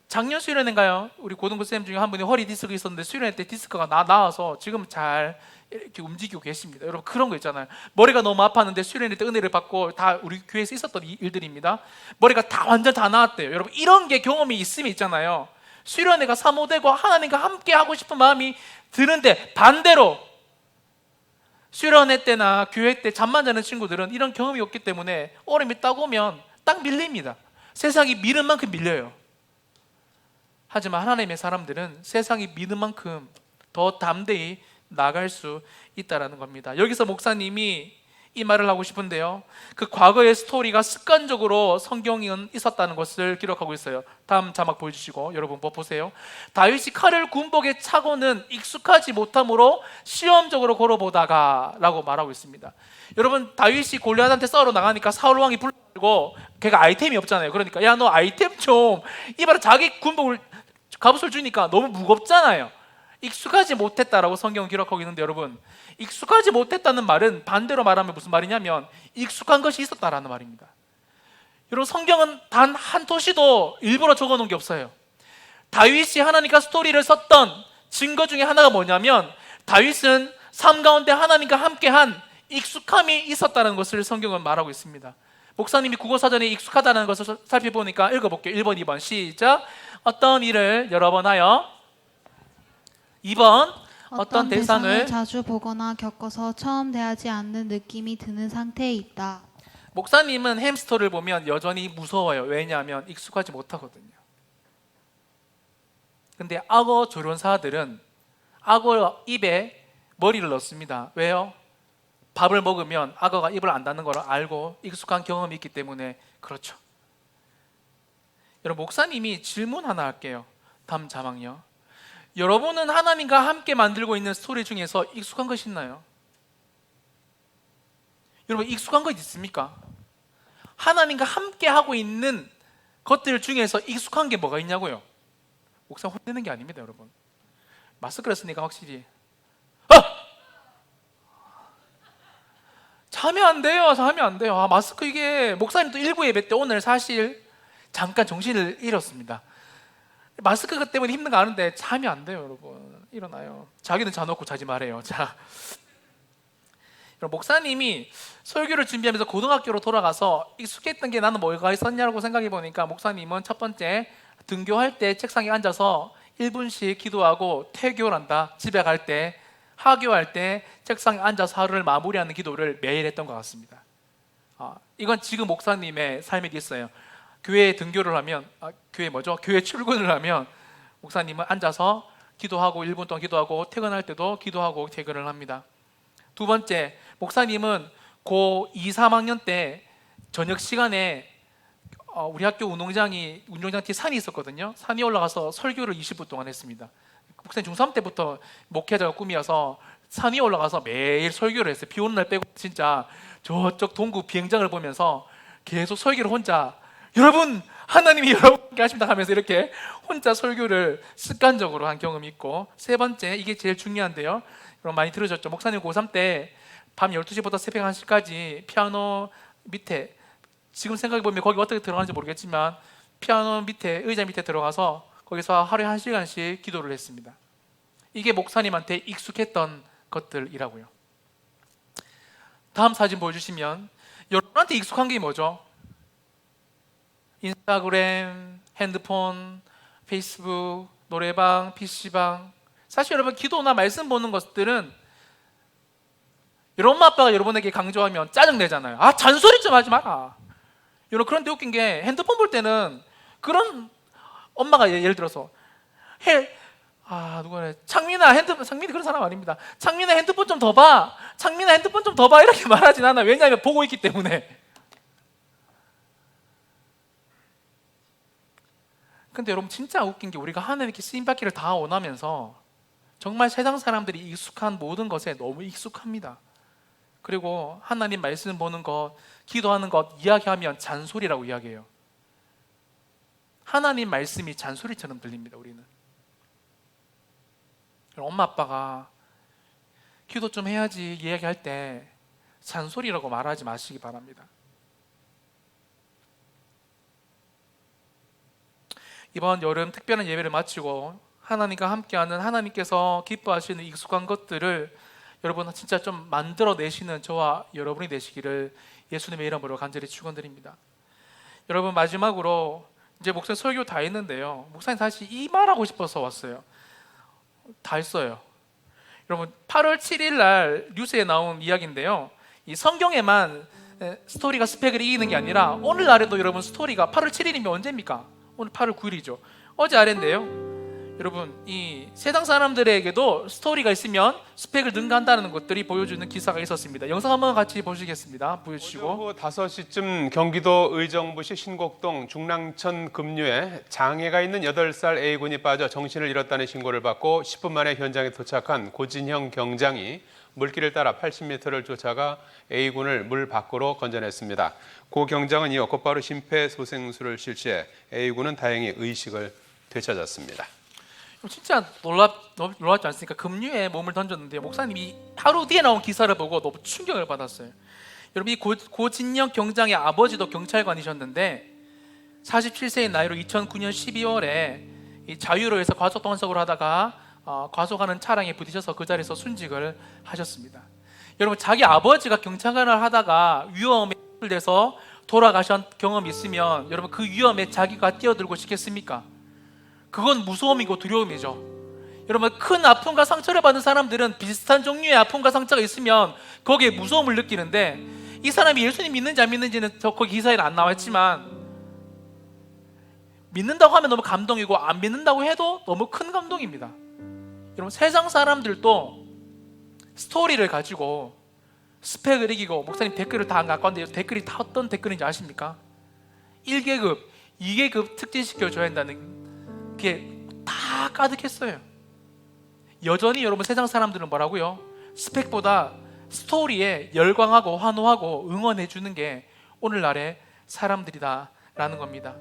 작년 수련회인가요? 우리 고등부쌤 중에 한 분이 허리 디스크 있었는데 수련회 때 디스크가 나와서 지금 잘 이렇게 움직이고 계십니다. 여러분 그런 거 있잖아요. 머리가 너무 아팠는데 수련회 때 은혜를 받고, 다 우리 교회에서 있었던 일들입니다. 머리가 완전 다 나았대요. 여러분 이런 게 경험이 있으면 있잖아요. 수련회가 사모되고 하나님과 함께 하고 싶은 마음이 드는데, 반대로 수련회 때나 교회 때 잠만 자는 친구들은 이런 경험이 없기 때문에 얼음이 딱 오면 딱 밀립니다. 세상이 미는 만큼 밀려요. 하지만 하나님의 사람들은 세상이 미는 만큼 더 담대히 나갈 수 있다는 겁니다. 여기서 목사님이 이 말을 하고 싶은데요, 그 과거의 스토리가 습관적으로 성경은 있었다는 것을 기록하고 있어요. 다음 자막 보여주시고 여러분 보세요. 다윗이 칼을 군복에 차고는 익숙하지 못함으로 시험적으로 걸어보다가 라고 말하고 있습니다. 여러분 다윗이 골리앗한테 싸우러 나가니까 사울 왕이 불러고, 걔가 아이템이 없잖아요. 그러니까 야 너 아이템 좀, 이 말은 자기 군복을, 갑옷을 주니까 너무 무겁잖아요. 익숙하지 못했다라고 성경은 기록하고 있는데, 여러분 익숙하지 못했다는 말은 반대로 말하면 무슨 말이냐면 익숙한 것이 있었다라는 말입니다. 여러분 성경은 단 한 토시도 일부러 적어놓은 게 없어요. 다윗이 하나님과 스토리를 썼던 증거 중에 하나가 뭐냐면, 다윗은 삶 가운데 하나님과 함께한 익숙함이 있었다는 것을 성경은 말하고 있습니다. 목사님이 국어사전에 익숙하다는 것을 살펴보니까 읽어볼게요. 1번, 2번 시작. 어떤 일을 여러 번 하여, 2번 어떤 대상을 자주 보거나 겪어서 처음 대하지 않는 느낌이 드는 상태에 있다. 목사님은 햄스터를 보면 여전히 무서워요. 왜냐하면 익숙하지 못하거든요. 근데 악어 조련사들은 악어 입에 머리를 넣습니다. 왜요? 밥을 먹으면 악어가 입을 안 닫는 걸 알고 익숙한 경험이 있기 때문에 그렇죠. 여러분 목사님이 질문 하나 할게요. 다음 자막요. 여러분은 하나님과 함께 만들고 있는 스토리 중에서 익숙한 것이 있나요? 여러분 익숙한 것 있습니까? 하나님과 함께 하고 있는 것들 중에서 익숙한 게 뭐가 있냐고요? 목사님 혼내는 게 아닙니다. 여러분 마스크를 쓰니까 확실히 자면 안 돼요. 자면 안 돼요. 마스크 이게, 목사님도 일부 예배 때 오늘 사실 잠깐 정신을 잃었습니다. 마스크 때문에 힘든 거 아는데 자면 안 돼요. 여러분 일어나요. 자기는 자놓고 자지 말아요. 자, 그럼 목사님이 설교를 준비하면서 고등학교로 돌아가서 익숙했던 게 나는 뭐가 있었냐고 생각해 보니까 목사님은 첫 번째 등교할 때 책상에 앉아서 1분씩 기도하고 퇴교를 한다. 집에 갈 때, 하교할 때 책상에 앉아서 하루를 마무리하는 기도를 매일 했던 것 같습니다. 이건 지금 목사님의 삶에 있어요. 교회에 등교를 하면 교회 출근을 하면 목사님은 앉아서 기도하고 1분 동안 기도하고 퇴근할 때도 기도하고 퇴근을 합니다. 두 번째, 목사님은 고2, 3학년 때 저녁 시간에 우리 학교 운동장 뒤에 산이 있었거든요. 산에 올라가서 설교를 20분 동안 했습니다. 목사님 중3 때부터 목회자가 꿈이어서 산에 올라가서 매일 설교를 했어요. 비 오는 날 빼고 진짜 저쪽 동구 비행장을 보면서 계속 설교를 혼자, 여러분 하나님이 여러분께 하신다 하면서 이렇게 혼자 설교를 습관적으로 한 경험이 있고, 세 번째, 이게 제일 중요한데요. 여러분 많이 들으셨죠? 목사님 고3 때 밤 12시부터 새벽 1시까지 피아노 밑에, 지금 생각해보면 거기 어떻게 들어가는지 모르겠지만 피아노 밑에, 의자 밑에 들어가서 거기서 하루에 1시간씩 기도를 했습니다. 이게 목사님한테 익숙했던 것들이라고요. 다음 사진 보여주시면 여러분한테 익숙한 게 뭐죠? 인스타그램, 핸드폰, 페이스북, 노래방, PC방. 사실 여러분 기도나 말씀 보는 것들은 여러분 엄마 아빠가 여러분에게 강조하면 짜증내잖아요. 잔소리 좀 하지 마라. 여러분 그런데 웃긴 게 핸드폰 볼 때는 그런 엄마가 예를 들어서 창민이 그런 사람 아닙니다. 창민아 핸드폰 좀 더 봐. 창민아 핸드폰 좀 더 봐. 이렇게 말하진 않아. 왜냐하면 보고 있기 때문에. 근데 여러분 진짜 웃긴 게 우리가 하나님께 쓰임받기를 다 원하면서 정말 세상 사람들이 익숙한 모든 것에 너무 익숙합니다. 그리고 하나님 말씀 보는 것, 기도하는 것 이야기하면 잔소리라고 이야기해요. 하나님 말씀이 잔소리처럼 들립니다. 우리는 엄마 아빠가 기도 좀 해야지 이야기할 때 잔소리라고 말하지 마시기 바랍니다. 이번 여름 특별한 예배를 마치고 하나님과 함께하는, 하나님께서 기뻐하시는 익숙한 것들을 여러분 진짜 좀 만들어내시는 저와 여러분이 되시기를 예수님의 이름으로 간절히 축원드립니다. 여러분 마지막으로 이제 목사님 설교 다 했는데요. 목사님 사실 이 말하고 싶어서 왔어요. 다 했어요. 여러분 8월 7일 날 뉴스에 나온 이야기인데요. 이 성경에만 스토리가 스펙을 이기는 게 아니라 오늘날에도 여러분 스토리가 8월 7일이면 언제입니까? 오늘 8월 9일이죠. 어제 아래인데요. 여러분 이 세상 사람들에게도 스토리가 있으면 스펙을 능가한다는 것들이 보여주는 기사가 있었습니다. 영상 한번 같이 보시겠습니다. 보여주시고. 오후 5시쯤 경기도 의정부시 신곡동 중랑천 급류에 장애가 있는 8살 A군이 빠져 정신을 잃었다는 신고를 받고 10분 만에 현장에 도착한 고진형 경장이 물길을 따라 80m를 쫓아가 A군을 물 밖으로 건져냈습니다. 고 경장은 이어 곧바로 심폐소생술을 실시해 A군은 다행히 의식을 되찾았습니다. 진짜 놀랍지 않습니까? 급류에 몸을 던졌는데 목사님이 하루 뒤에 나온 기사를 보고 너무 충격을 받았어요. 여러분 이 고진영 경장의 아버지도 경찰관이셨는데 47세의 나이로 2009년 12월에 이 자유로에서 과속 단속을 하다가 과속하는 차량에 부딪혀서 그 자리에서 순직을 하셨습니다. 여러분 자기 아버지가 경찰관을 하다가 위험에 돼서 돌아가신 경험이 있으면 여러분 그 위험에 자기가 뛰어들고 싶겠습니까? 그건 무서움이고 두려움이죠. 여러분 큰 아픔과 상처를 받는 사람들은 비슷한 종류의 아픔과 상처가 있으면 거기에 무서움을 느끼는데, 이 사람이 예수님 믿는지 안 믿는지는 거기 기사에 안 나왔지만 믿는다고 하면 너무 감동이고 안 믿는다고 해도 너무 큰 감동입니다. 여러분 세상 사람들도 스토리를 가지고 스펙을 이기고, 목사님 댓글을 다 안 갖고 왔는데 댓글이 다 어떤 댓글인지 아십니까? 1계급, 2계급 특진시켜줘야 한다는 게 다 가득했어요. 여전히 여러분 세상 사람들은 뭐라고요? 스펙보다 스토리에 열광하고 환호하고 응원해 주는 게 오늘날의 사람들이다라는 겁니다.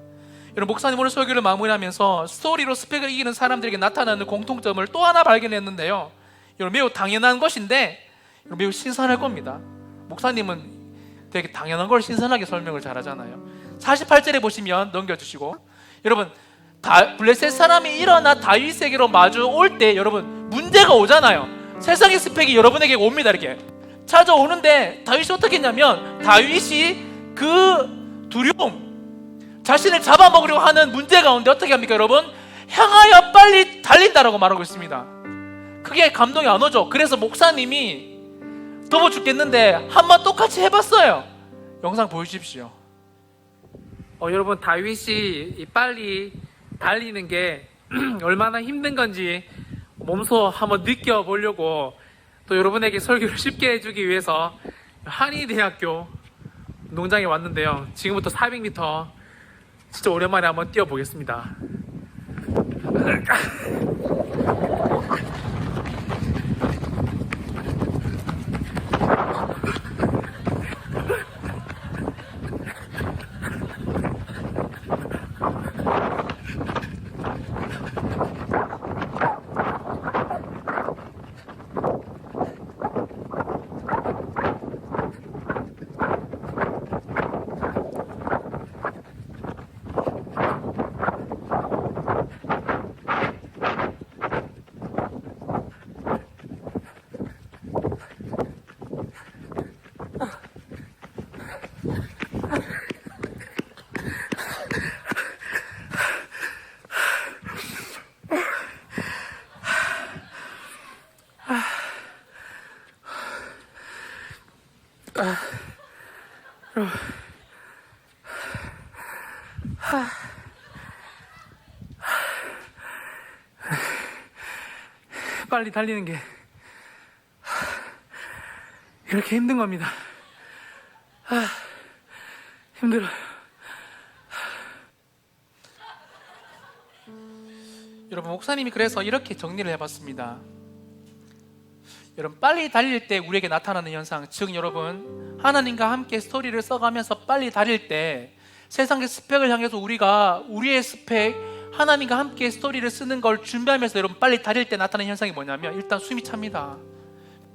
여러분 목사님 오늘 설교를 마무리하면서 스토리로 스펙을 이기는 사람들에게 나타나는 공통점을 또 하나 발견했는데요. 여러분 매우 당연한 것인데 매우 신선할 겁니다. 목사님은 되게 당연한 걸 신선하게 설명을 잘하잖아요. 48절에 보시면 넘겨주시고, 여러분 블레셋 사람이 일어나 다윗에게로 마주 올 때 여러분 문제가 오잖아요. 세상의 스펙이 여러분에게 옵니다. 이렇게 찾아오는데 다윗이 어떻게 했냐면, 다윗이 그 두려움, 자신을 잡아먹으려고 하는 문제 가운데 어떻게 합니까 여러분? 향하여 빨리 달린다라고 말하고 있습니다. 그게 감동이 안 오죠. 그래서 목사님이 더워 죽겠는데 한번 똑같이 해봤어요. 영상 보여주십시오. 여러분, 다윗이 빨리 달리는 게 얼마나 힘든 건지 몸소 한번 느껴보려고 또 여러분에게 설교를 쉽게 해주기 위해서 한의대학교 농장에 왔는데요. 지금부터 400m 진짜 오랜만에 한번 뛰어보겠습니다. 빨리 달리는 게 이렇게 힘든 겁니다. 힘들어요. 여러분, 목사님이 그래서 이렇게 정리를 해봤습니다. 여러분, 빨리 달릴 때 우리에게 나타나는 현상, 즉 여러분, 하나님과 함께 스토리를 써가면서 빨리 달릴 때 세상의 스펙을 향해서 우리가 우리의 스펙, 하나님과 함께 스토리를 쓰는 걸 준비하면서 여러분 빨리 달릴 때 나타나는 현상이 뭐냐면, 일단 숨이 찹니다.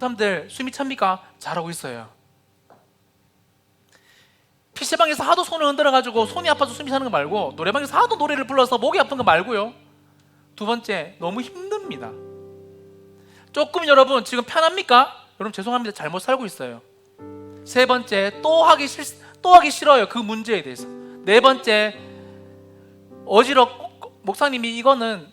사람들 숨이 찹니까? 잘하고 있어요. PC방에서 하도 손을 흔들어가지고 손이 아파서 숨이 차는 거 말고, 노래방에서 하도 노래를 불러서 목이 아픈 거 말고요. 두 번째, 너무 힘듭니다. 조금 여러분 지금 편합니까? 여러분 죄송합니다. 잘못 살고 있어요. 세 번째, 또 하기 싫어요. 그 문제에 대해서. 네 번째, 목사님이 이거는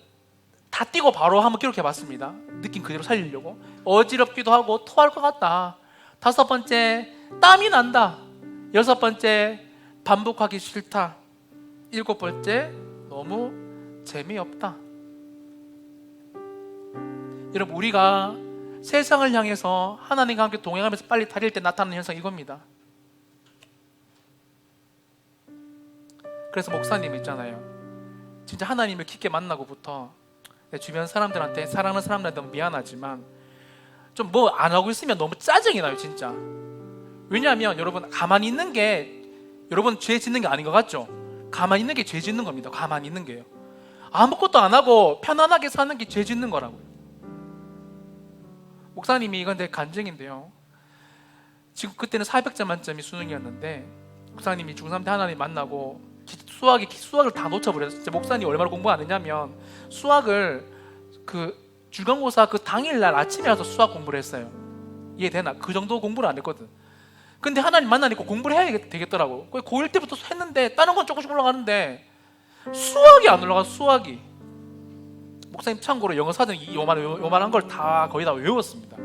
다 띄고 바로 한번 기록해 봤습니다. 느낌 그대로 살리려고. 어지럽기도 하고 토할 것 같다. 다섯 번째, 땀이 난다. 여섯 번째, 반복하기 싫다. 일곱 번째, 너무 재미없다. 여러분, 우리가 세상을 향해서 하나님과 함께 동행하면서 빨리 달릴 때 나타나는 현상이 이겁니다. 그래서 목사님 있잖아요, 진짜 하나님을 깊게 만나고부터 내 주변 사람들한테, 사랑하는 사람들한테 너무 미안하지만 좀 뭐 안 하고 있으면 너무 짜증이 나요, 진짜. 왜냐하면 여러분, 가만히 있는 게 여러분 죄 짓는 게 아닌 것 같죠? 가만히 있는 게 죄 짓는 겁니다. 가만히 있는 게요. 아무것도 안 하고 편안하게 사는 게 죄 짓는 거라고요. 목사님이 이건 내 간증인데요, 지금 그때는 400점 만점이 수능이었는데 목사님이 중3 때 하나님 만나고 수학을 다 놓쳐버렸어요. 진짜 목사님이 얼마나 공부 안 했냐면, 수학을 그 중간고사 그 당일날 아침에 와서 수학 공부를 했어요. 이해되나? 그 정도 공부를 안 했거든. 근데 하나님 만나니까 공부를 해야 되겠더라고. 고1 때부터 했는데 다른 건 조금씩 올라가는데 수학이 안 올라가. 수학이. 목사님 참고로 영어 사전 요만한 걸 다 거의 다 외웠습니다.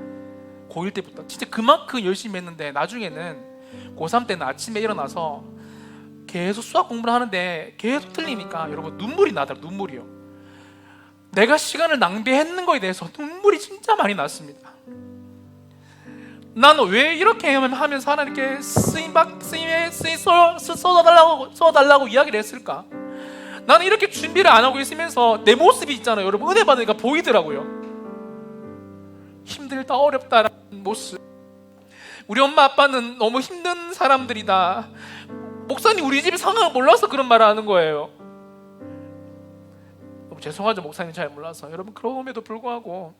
고1 때부터. 진짜 그만큼 열심히 했는데 나중에는 고3 때는 아침에 일어나서 계속 수학 공부를 하는데 계속 틀리니까 여러분 눈물이 나더라고요. 눈물이요. 내가 시간을 낭비했는 거에 대해서 눈물이 진짜 많이 났습니다. 나는 왜 이렇게 하면서 하나님께 쓰임에 쏟아달라고 이야기를 했을까? 나는 이렇게 준비를 안 하고 있으면서 내 모습이 있잖아요. 여러분, 은혜 받으니까 보이더라고요. 힘들다, 어렵다라는 모습. 우리 엄마 아빠는 너무 힘든 사람들이다. 목사님, 우리 집이 상황을 몰라서 그런 말을 하는 거예요. 너무 죄송하죠, 목사님 잘 몰라서. 여러분, 그럼에도 불구하고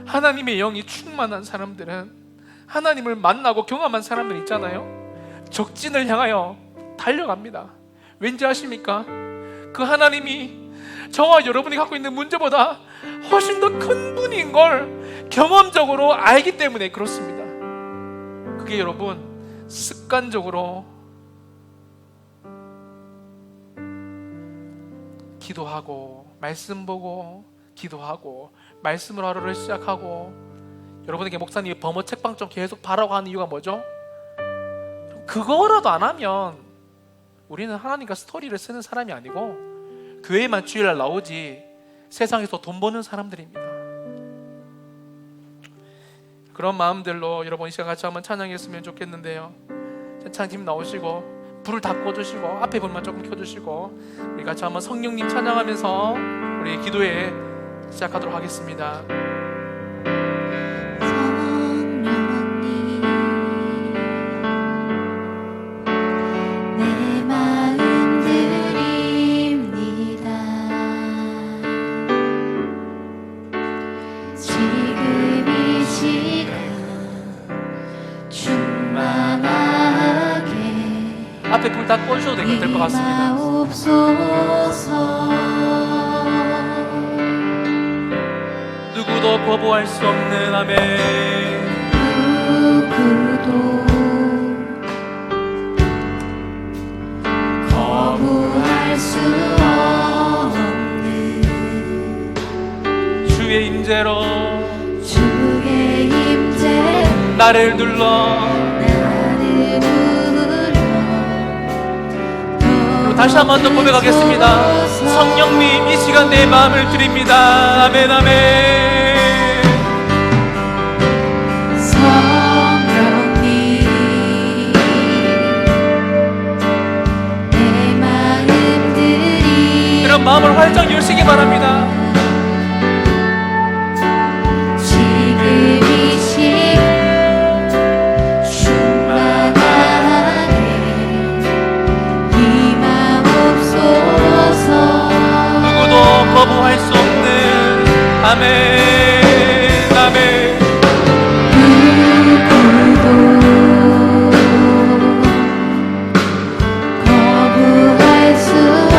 하나님의 영이 충만한 사람들은, 하나님을 만나고 경험한 사람들 있잖아요, 적진을 향하여 달려갑니다. 왠지 아십니까? 그 하나님이 저와 여러분이 갖고 있는 문제보다 훨씬 더 큰 분인 걸 경험적으로 알기 때문에 그렇습니다. 그게 여러분 습관적으로 기도하고 말씀 보고 기도하고 말씀으로 하루를 시작하고, 여러분에게 목사님이 범어 책방 좀 계속 바라고 하는 이유가 뭐죠? 그거라도 안 하면 우리는 하나님과 스토리를 쓰는 사람이 아니고 교회만 주일날 나오지 세상에서 돈 버는 사람들입니다. 그런 마음들로 여러분 이 시간 같이 한번 찬양했으면 좋겠는데요. 찬양팀 나오시고 불을 다 꺼주시고 앞에 불만 조금 켜주시고 우리 같이 한번 성령님 찬양하면서 우리 기도에 시작하도록 하겠습니다. 성령님 내 마음 드립니다. 지금 이 시간 충만하게 앞에 불 다 꺼주셔도 될 것 같습니다. 임하옵소서. 누구도 거부할 수 없는 아멘. 누구도 거부할 수 없는 주의 임재로 주의 임재 나를 눌러. 나를 눌러 다시 한 번 더 고백하겠습니다. 성령님 이 시간 내 마음을 드립니다. 아멘 아멘. 성령님 내 마음 드립니다. 여러분 마음을 활짝 여시기 바랍니다. 지금 이 시간 충만하게 임하옵소서. 누구도 거부할 수 없는 아멘 아멘. 누구도 거부할 수 없는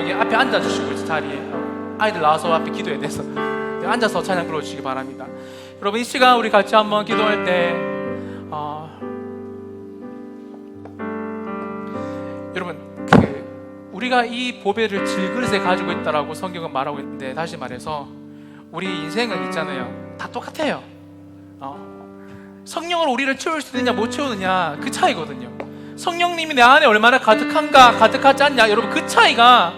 여기 앞에 앉아주시고 자리에 아이들 나와서 앞에 기도해야 돼서 앉아서 찬양 불러주시기 바랍니다. 여러분 이 시간 우리 같이 한번 기도할 때 여러분 우리가 이 보배를 질그릇에 가지고 있다라고 성경은 말하고 있는데, 다시 말해서 우리 인생은 있잖아요, 다 똑같아요. 성령으로 우리를 채울 수 있느냐 못 채우느냐 그 차이거든요. 성령님이 내 안에 얼마나 가득한가 가득하지 않냐, 여러분 그 차이가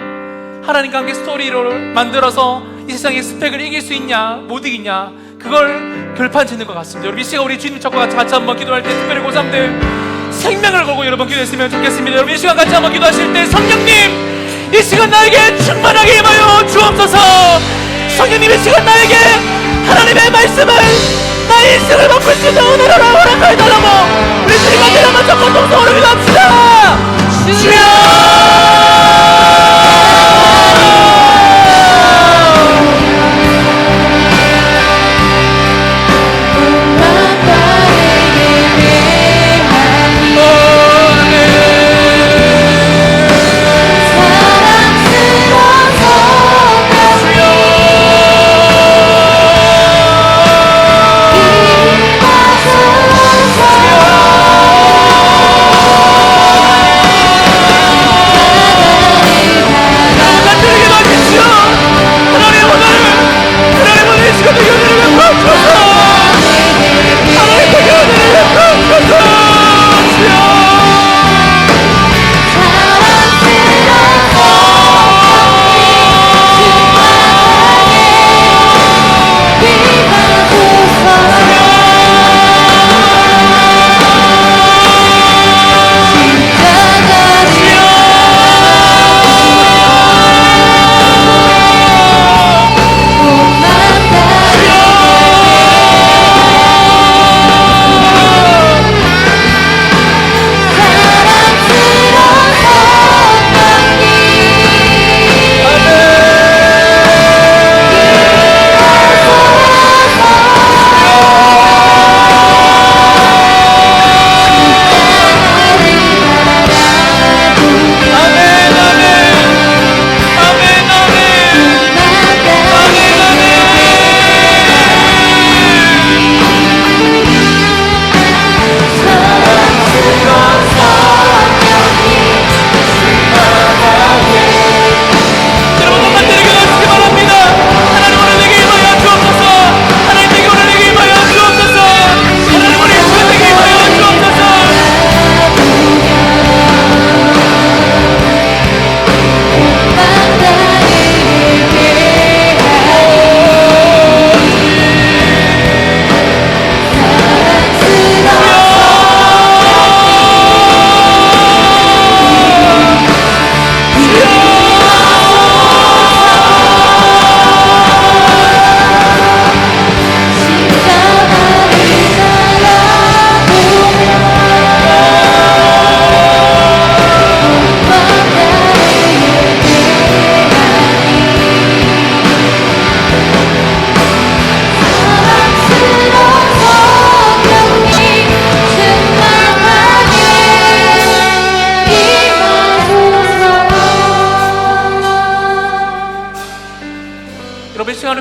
하나님과 함께 스토리를 만들어서 이 세상의 스펙을 이길 수 있냐 못 이기냐 그걸 결판 짓는 것 같습니다. 여러분 이 시간 우리 주님 찾고 같이 한번 기도할 때 특별히 고3들 생명을 걸고 여러분 기도했으면 좋겠습니다. 여러분 이 시간 같이 한번 기도하실 때 성령님 이 시간 나에게 충만하게 임하여 주옵소서. 성령님 이 시간 나에게 하나님의 말씀을 나의 인생을 바꿀 수 있는 은혜를 허락하여 달라고 우리 주님 앞에 한번 첫 공동성으로 기도합시다. 주여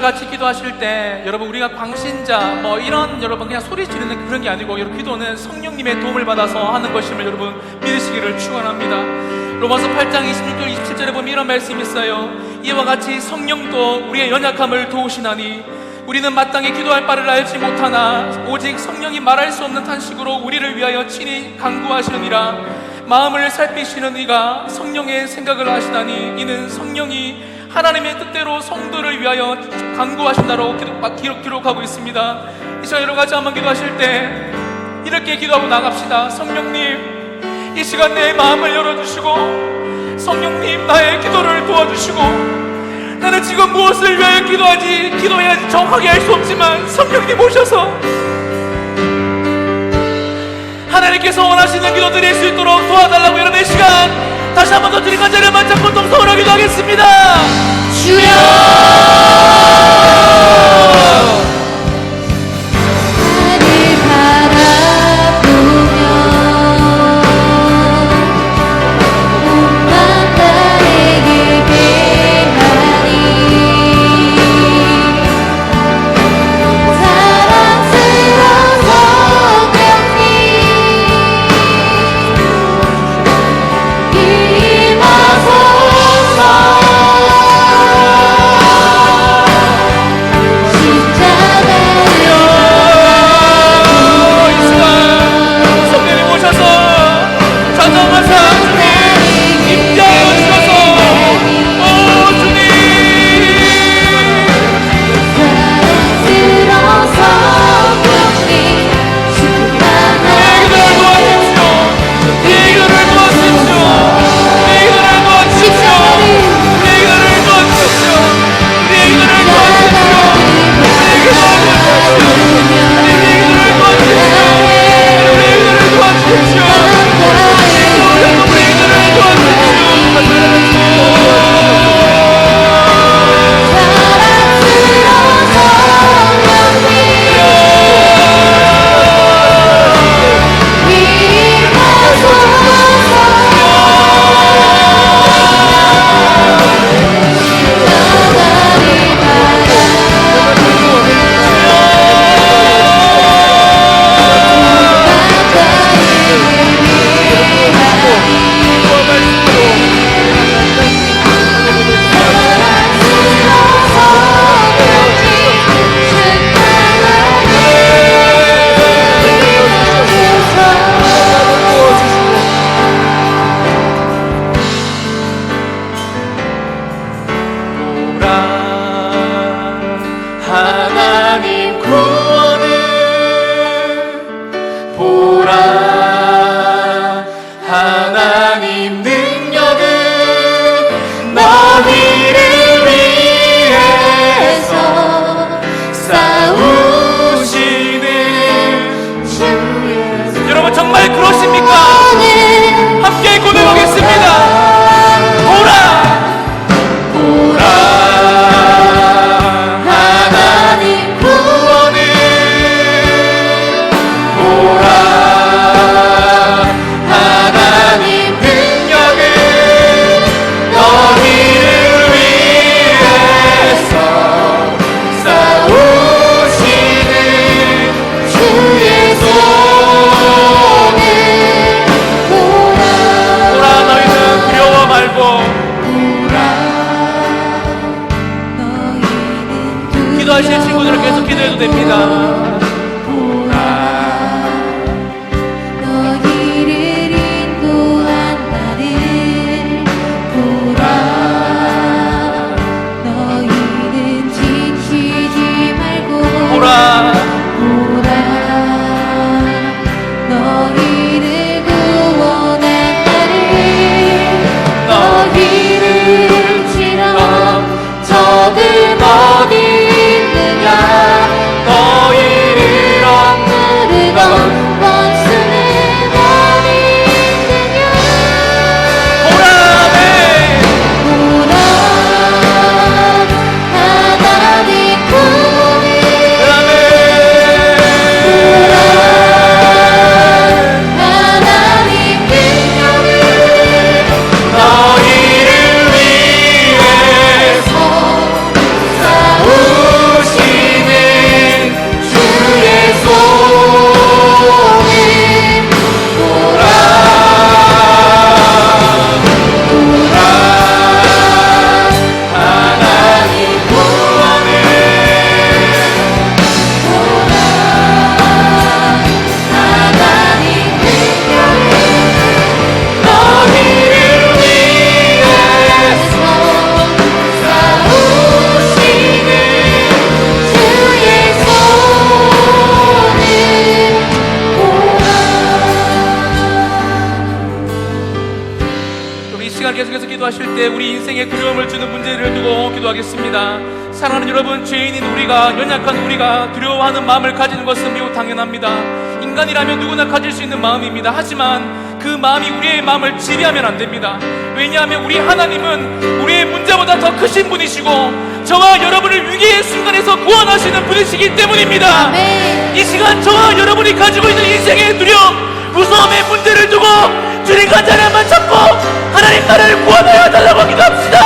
같이 기도하실 때 여러분 우리가 광신자 뭐 이런 여러분 그냥 소리 지르는 그런 게 아니고 여러분 기도는 성령님의 도움을 받아서 하는 것임을 여러분 믿으시기를 축원합니다. 로마서 8장 26절 27절에 보면 이런 말씀이 있어요. 이와 같이 성령도 우리의 연약함을 도우시나니 우리는 마땅히 기도할 바를 알지 못하나 오직 성령이 말할 수 없는 탄식으로 우리를 위하여 친히 간구하시느니라. 마음을 살피시는 이가 성령의 생각을 아시나니 이는 성령이 하나님의 뜻대로 성도를 위하여 간구하신다고 기록하고 있습니다. 이 시간 여러 가지 한번 기도하실 때 이렇게 기도하고 나갑시다. 성령님 이 시간 내 마음을 열어주시고 성령님 나의 기도를 도와주시고 나는 지금 무엇을 위하여 기도해야지 정확하게 알 수 없지만 성령님 오셔서 하나님께서 원하시는 기도 드릴 수 있도록 도와달라고 여러분 이 시간 다시 한 번 더 드린 간절히 만잡고 동성으로 기도하겠습니다. 주여 나를 바라보며 기도하실 친구들은 계속 기도해도 됩니다. 너희를 인도한 나를 보라. 너희는 지치지 말고 보라. 보라. 너희를 구원한 나를. 너희를 치러 적은 어디 있느냐. 너희를 누르던 원수는 어디 있느냐. 보라네. 보라. 하나님 구원을. 보라. 하나님 능력을. 너희를 위해서 싸우시는 주의 손을 보라. 보라. 하나님 구원을. 보라. 하나님 능력을. 너희를 위해서 싸우시는 주의 손을 보라. 우리 이 시간 계속해서 기도하실 때 우리 인생에 두려움을 주는 문제를 두고 기도하겠습니다. 사랑하는 여러분, 죄인인 우리가, 연약한 우리가 두려워하는 마음을 가지는 것은 매우 당연합니다. 인간이라면 누구나 가질 수 있는 마음입니다. 하지만 그 마음이 우리의 마음을 지배하면 안 됩니다. 왜냐하면 우리 하나님은 우리의 문제보다 더 크신 분이시고 저와 여러분을 위기의 순간에서 구원하시는 분이시기 때문입니다. 아멘. 이 시간 저와 여러분이 가지고 있는 인생의 두려움, 무서움의 문제를 두고 주님과 자리 한번 잡고 하나님 나라를 구원하여 달라고 기도합시다.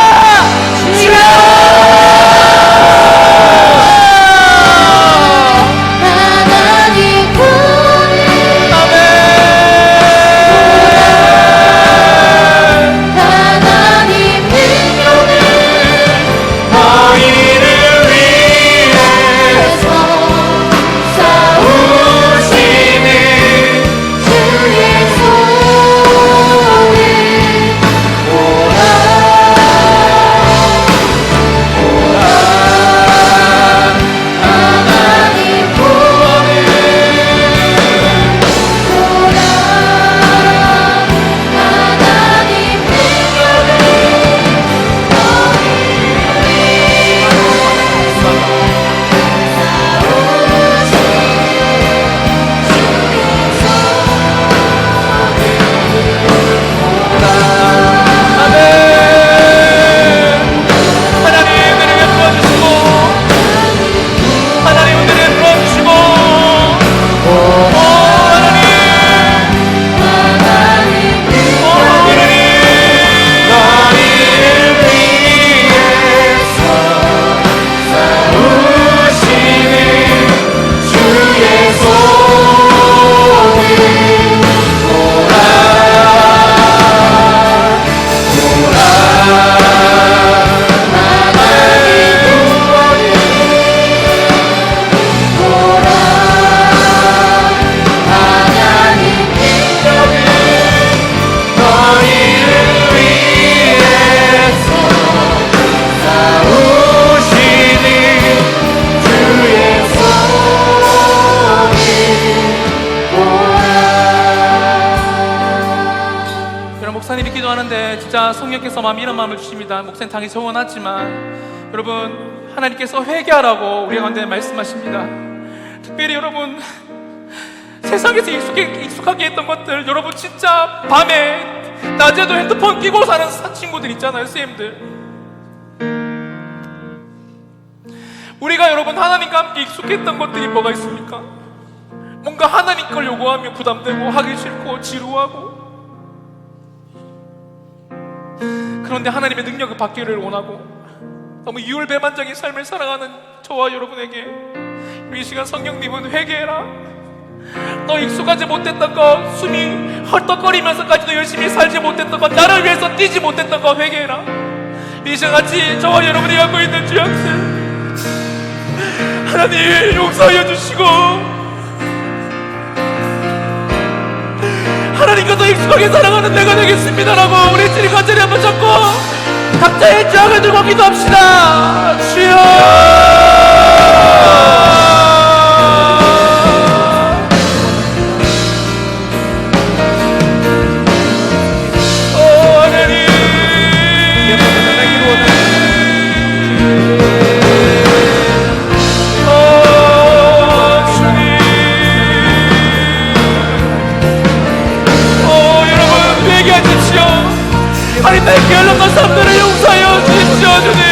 하나님 구원을. 하나님 능력을. 너희를 위해서 싸우시는 주의 손을 보라. 하나님 구원을. 보라. 하나님 능력을. 하나님 은혜를 부어주시고 하나님 은혜를 부어주시고 하나님 너희를 위해서 싸우시는 주의 손을 보라. 여러분, 목사님이 기도하는데 진짜 성령께서 이런 마음을 주십니다. 목사님 당연히 적어놨지만 여러분, 하나님께서 회개하라고 우리 가운데 말씀하십니다. 특별히 여러분, 세상에서 익숙하게 했던 것들, 여러분 진짜 밤에 낮에도 핸드폰 끼고 사는 친구들 있잖아요, 선생님들. 우리가 여러분 하나님과 함께 익숙했던 것들이 뭐가 있습니까? 뭔가 하나님 걸 요구하면 부담되고 하기 싫고 지루하고, 그런데 하나님의 능력을 받기를 원하고 너무 이율배반적인 삶을 살아가는 저와 여러분에게 이 시간 성령님은 회개해라. 너 익숙하지 못했던 것, 숨이 헐떡거리면서까지도 열심히 살지 못했던 것, 나를 위해서 뛰지 못했던 것 회개해라. 이 시간 같이 저와 여러분이 갖고 있는 죄악들, 하나님 용서하여 주시고 하나님과 더 익숙하게 살아가는 내가 되겠습니다라고 우리 주님 간절히 한번 잡고 각자의 죄악을 들고 기도합시다. 주여. 하나님 나의 게을렀던 삶들을 용서하여 주십시오 주님.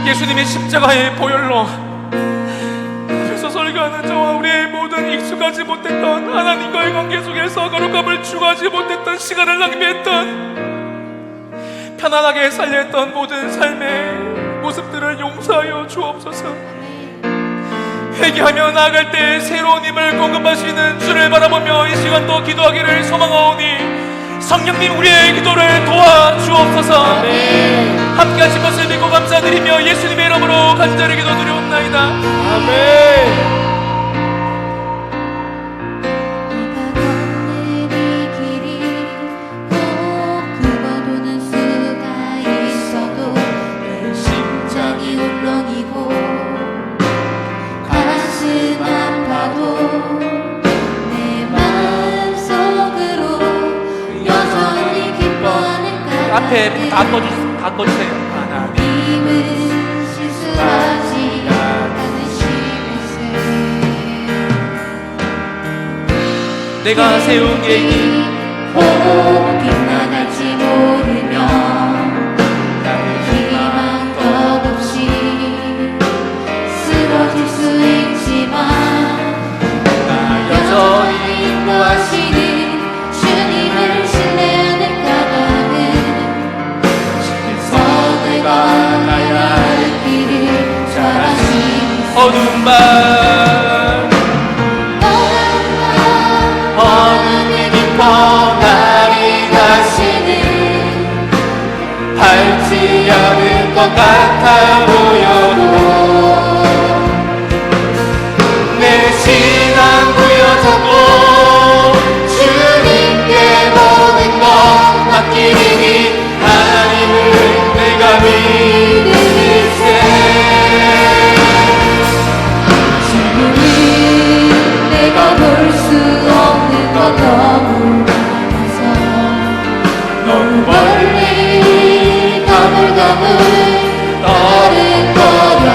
예수님의 십자가의 보혈로 앞에서 설교하는 저와 우리의 모든 익숙하지 못했던 하나님과의 관계 속에서 거룩함을 추구하지 못했던 시간을 낭비했던 편안하게 살려 했던 모든 삶의 모습들을 용서하여 주옵소서. 회개하며 나아갈 때 새로운 힘을 공급하시는 주를 바라보며 이 시간도 기도하기를 소망하오니 성령님 우리의 기도를 도와주옵소서. 함께 하신 것을 믿고 감사드리며 예수님의 이름으로 간절히 기도드리옵나이다. 아멘. 앞에 다 꺼주세요. 하나님은 실수하지 않으시면서 내가 세운 계획이 혹 빗나갈지 모르며 나의 희망 덧없이 쓰러질 수 있지만 여전히 인도하시는 주님을 신뢰하는 까닭은 내가 가야 할 길을 잘 아시니 어두운 밤 어둠이 깊어 나를 가시는 밟지 않을 것 같아 보여도 내 신앙 부여잡고 주님께 모든 것 맡기니 하나님을 내가 믿으세. 지금은 내가 볼 수 없는 것 너무 많아서 너무 멀리 가물가물 떠른거려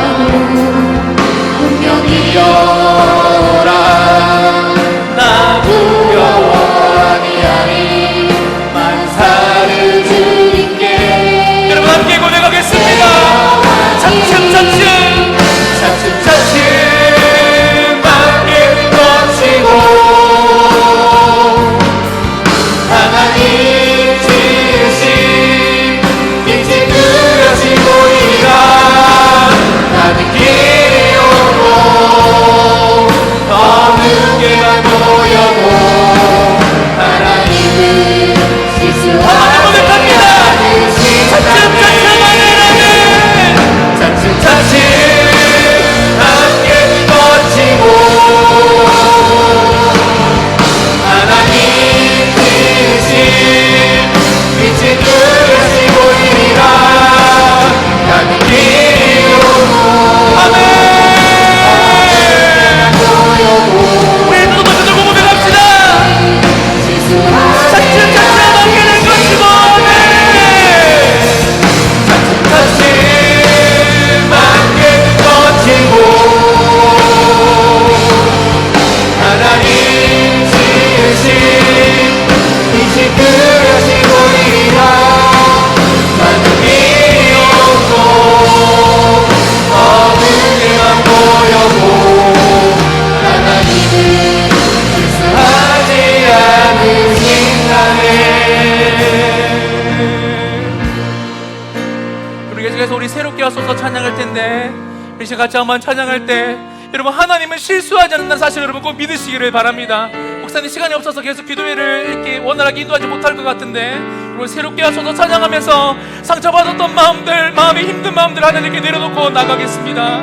이 시간 같이 한번 찬양할 때 여러분 하나님은 실수하지 않는다는 사실을 여러분 꼭 믿으시기를 바랍니다. 목사님 시간이 없어서 계속 기도회를 이렇게 원활하게 인도하지 못할 것 같은데 여러분 새롭게 하셔서 찬양하면서 상처받았던 마음들, 마음이 힘든 마음들 하나님께 내려놓고 나가겠습니다.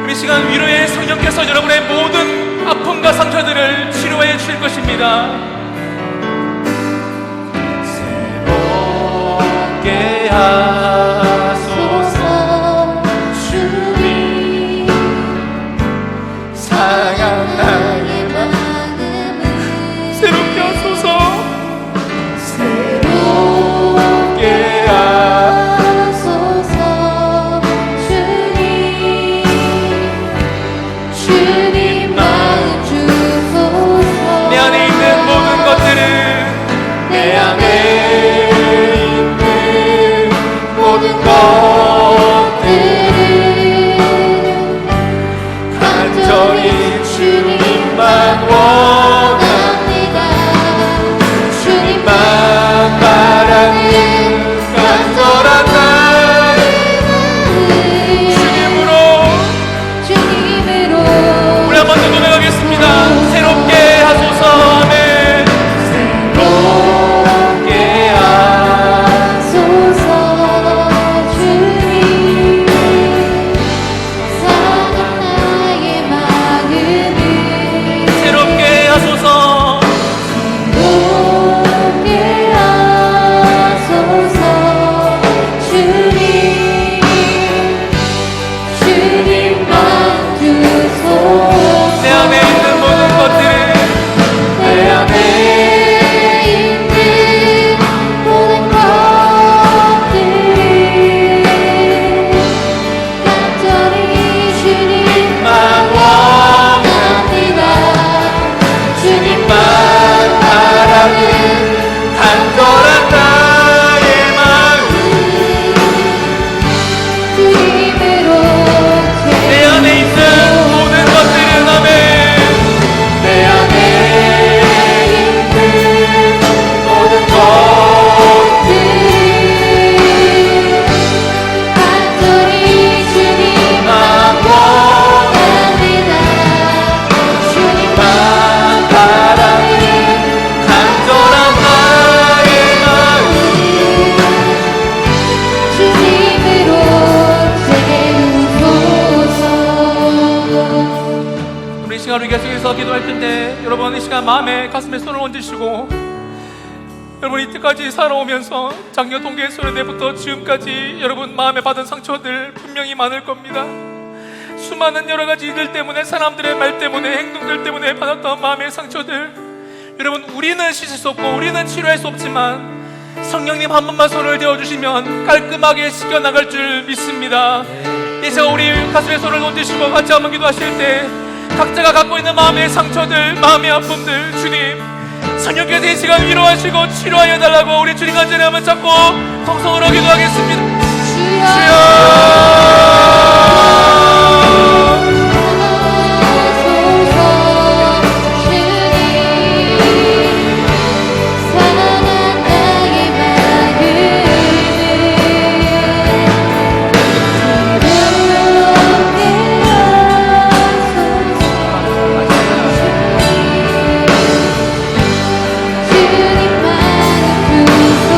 우리 시간 위로의 성령께서 여러분의 모든 아픔과 상처들을 치료해 주실 것입니다. 새롭게 하소서 주님 상한 나의 마음을 새롭게 하소서 새롭게 하소서 주님 주님 마음 주소서 내 안에 있는 모든 것들을 내 안에 모든 것들을 간절히 주님만 원합니다. 주님만 바라는 간절한 나의 주님으로 우리 한 번 더 노래하겠습니다. 새롭게 하소서. 아멘. 새롭게 하소서 주님 사랑 나의 마음을 새롭게 하소서. 새롭게 하소서 주님 주님만 주소서 내 안에 있는 모든 것들을 내 안에 있는 모든 것들을 간절히 주님만 원합니다. 주님만 바라는 간절한 나의 마음 주님으로 내 안에 있는 모든 것들을 아멘. 내 안에 있는 모든 것들을 간절히 주님만 원합니다. 주님만 바라는 간절한 나의 마음 주님으로 채우소서. 우리 이 시간 우리 계속해서 기도할 텐데 여러분 이 시간 마음에 가슴에 손을 얹으시고 여러분 이때까지 살아오면서 작년 동계에서 내부터 지금까지 여러분 마음에 받은 상처들 분명히 많을 겁니다. 수많은 여러 가지 일들 때문에 사람들의 말 때문에 행동들 때문에 받았던 마음의 상처들 여러분 우리는 씻을 수 없고 우리는 치료할 수 없지만 성령님 한 번만 손을 대어주시면 깔끔하게 씻겨나갈 줄 믿습니다. 이제 우리 가슴에 손을 얹으시고 같이 한번 기도하실 때 각자가 갖고 있는 마음의 상처들 마음의 아픔들 주님 성령께서 이 시간 위로하시고 치료하여 달라고 우리 주님 간절히 한번 잡고 통성으로 기도하겠습니다. 주님만 주소서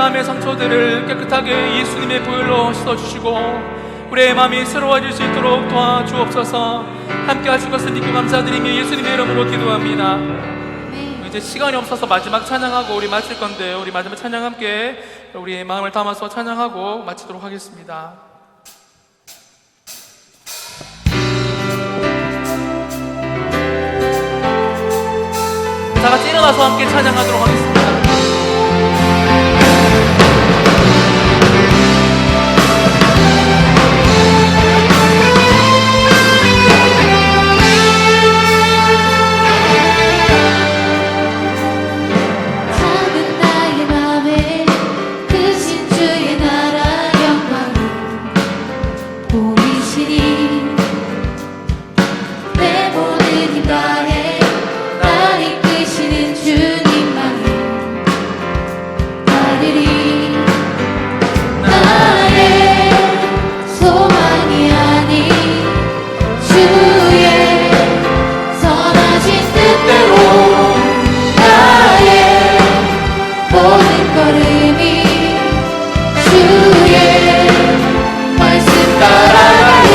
마음의 상처들을 깨끗하게 예수님의 보혈로 씻어주시고 우리의 마음이 새로워질 수 있도록 도와주옵소서. 함께 하실 것을 믿고 감사드리며 예수님의 이름으로 기도합니다. 이제 시간이 없어서 마지막 찬양하고 우리 마칠 건데, 우리 마지막 찬양 함께 우리의 마음을 담아서 찬양하고 마치도록 하겠습니다. 다 같이 일어나서 함께 찬양하도록 하겠습니다. 작은 나의 맘에 크신 주의 나라 영광을 보이시니 내 모든 힘 다해 날 이끄시는 주님만을 따르리. 나의 소망이 아닌 주의 선하신 뜻대로 나의 모든 걸음이 주의 말씀 따라가리.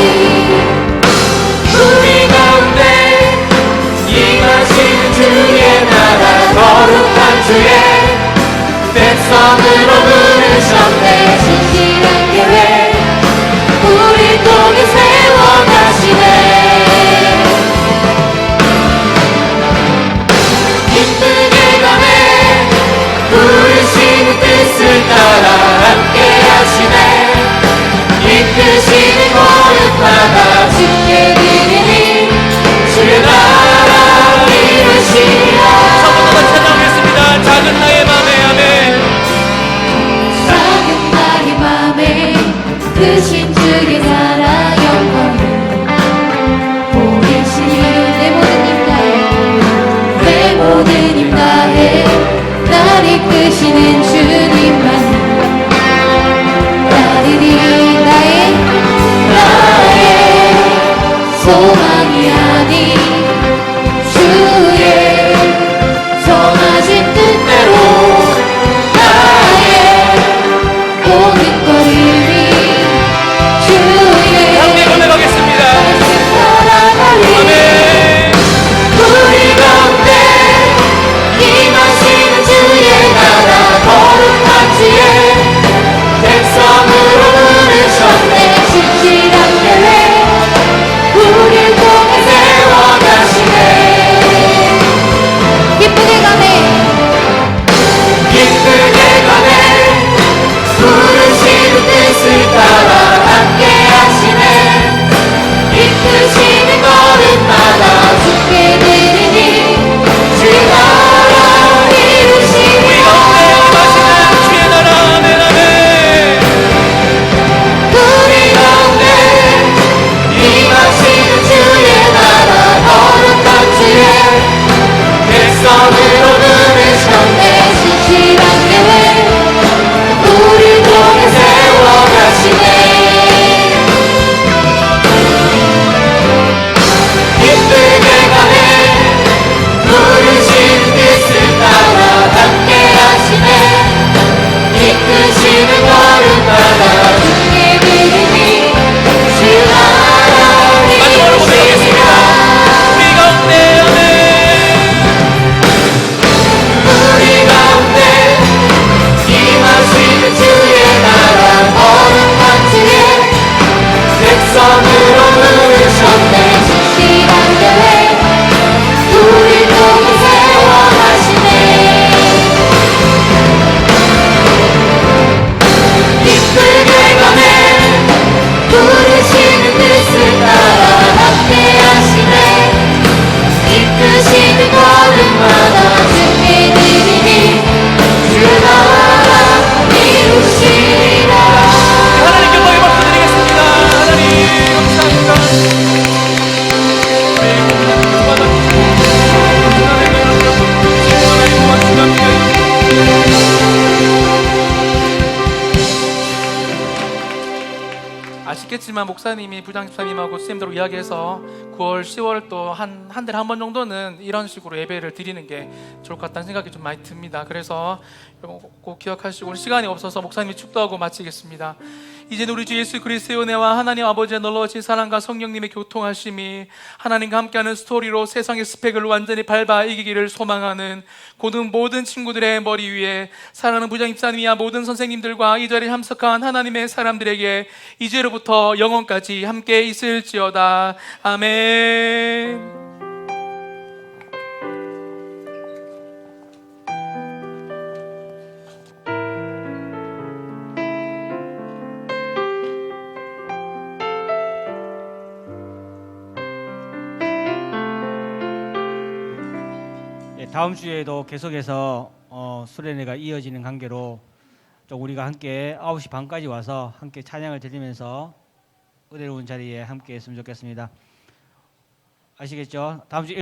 우리 가운데 임하시는 주의 나라 거룩한 주의 백성으로 부르셨네. 신실한 계획 우리 통해 세워가시네. 기쁘게 가네 부르시는 뜻을 따라 함께 하시네. 이끄시는 거룩하다 주께 드리니 주의 나라 이루시리라. 성도가 찬양하겠습니다. 작은 나의 맘에 아멘. 작은 나의 맘에 크신 주의 나라 영광을 보이시니 내 모든 힘 다해 내 모든 힘 다해 날 이끄시는 주님만 따르리. 나의 소망이 아닌 주의 선하신 뜻대로 나의 모든 걸음이 주의 함께 고백하겠습니다. 말씀 따라가리. 아멘. 우리 가운데 임하시는 주의 나라 거룩한 주의 백성으로 부르셨네. 신실한 계획 우릴 통해 세워가시네. 기쁘게 가네 기쁘게 가네 부르시는 뜻을 아시겠지만 목사님이 부장 집사님하고 선생님들하고 이야기해서 9월, 10월 또 한 달에 한 번 정도는 이런 식으로 예배를 드리는 게 좋을 것 같다는 생각이 좀 많이 듭니다. 그래서 꼭 기억하시고, 오늘 시간이 없어서 목사님이 축도하고 마치겠습니다. 이제는 우리 주 예수 그리스도의 은혜와 하나님 아버지의 놀라우신 사랑과 성령님의 교통하심이 하나님과 함께하는 스토리로 세상의 스펙을 완전히 밟아 이기기를 소망하는 모든 친구들의 머리 위에 사랑하는 부장 집사님이야 모든 선생님들과 이 자리에 참석한 하나님의 사람들에게 이제로부터 영원까지 함께 있을지어다. 아멘. 다음 주에도 계속해서 수련회가 이어지는 관계로 좀 우리가 함께 9시 반까지 와서 함께 찬양을 드리면서 은혜로운 자리에 함께 했으면 좋겠습니다. 아시겠죠? 다음 주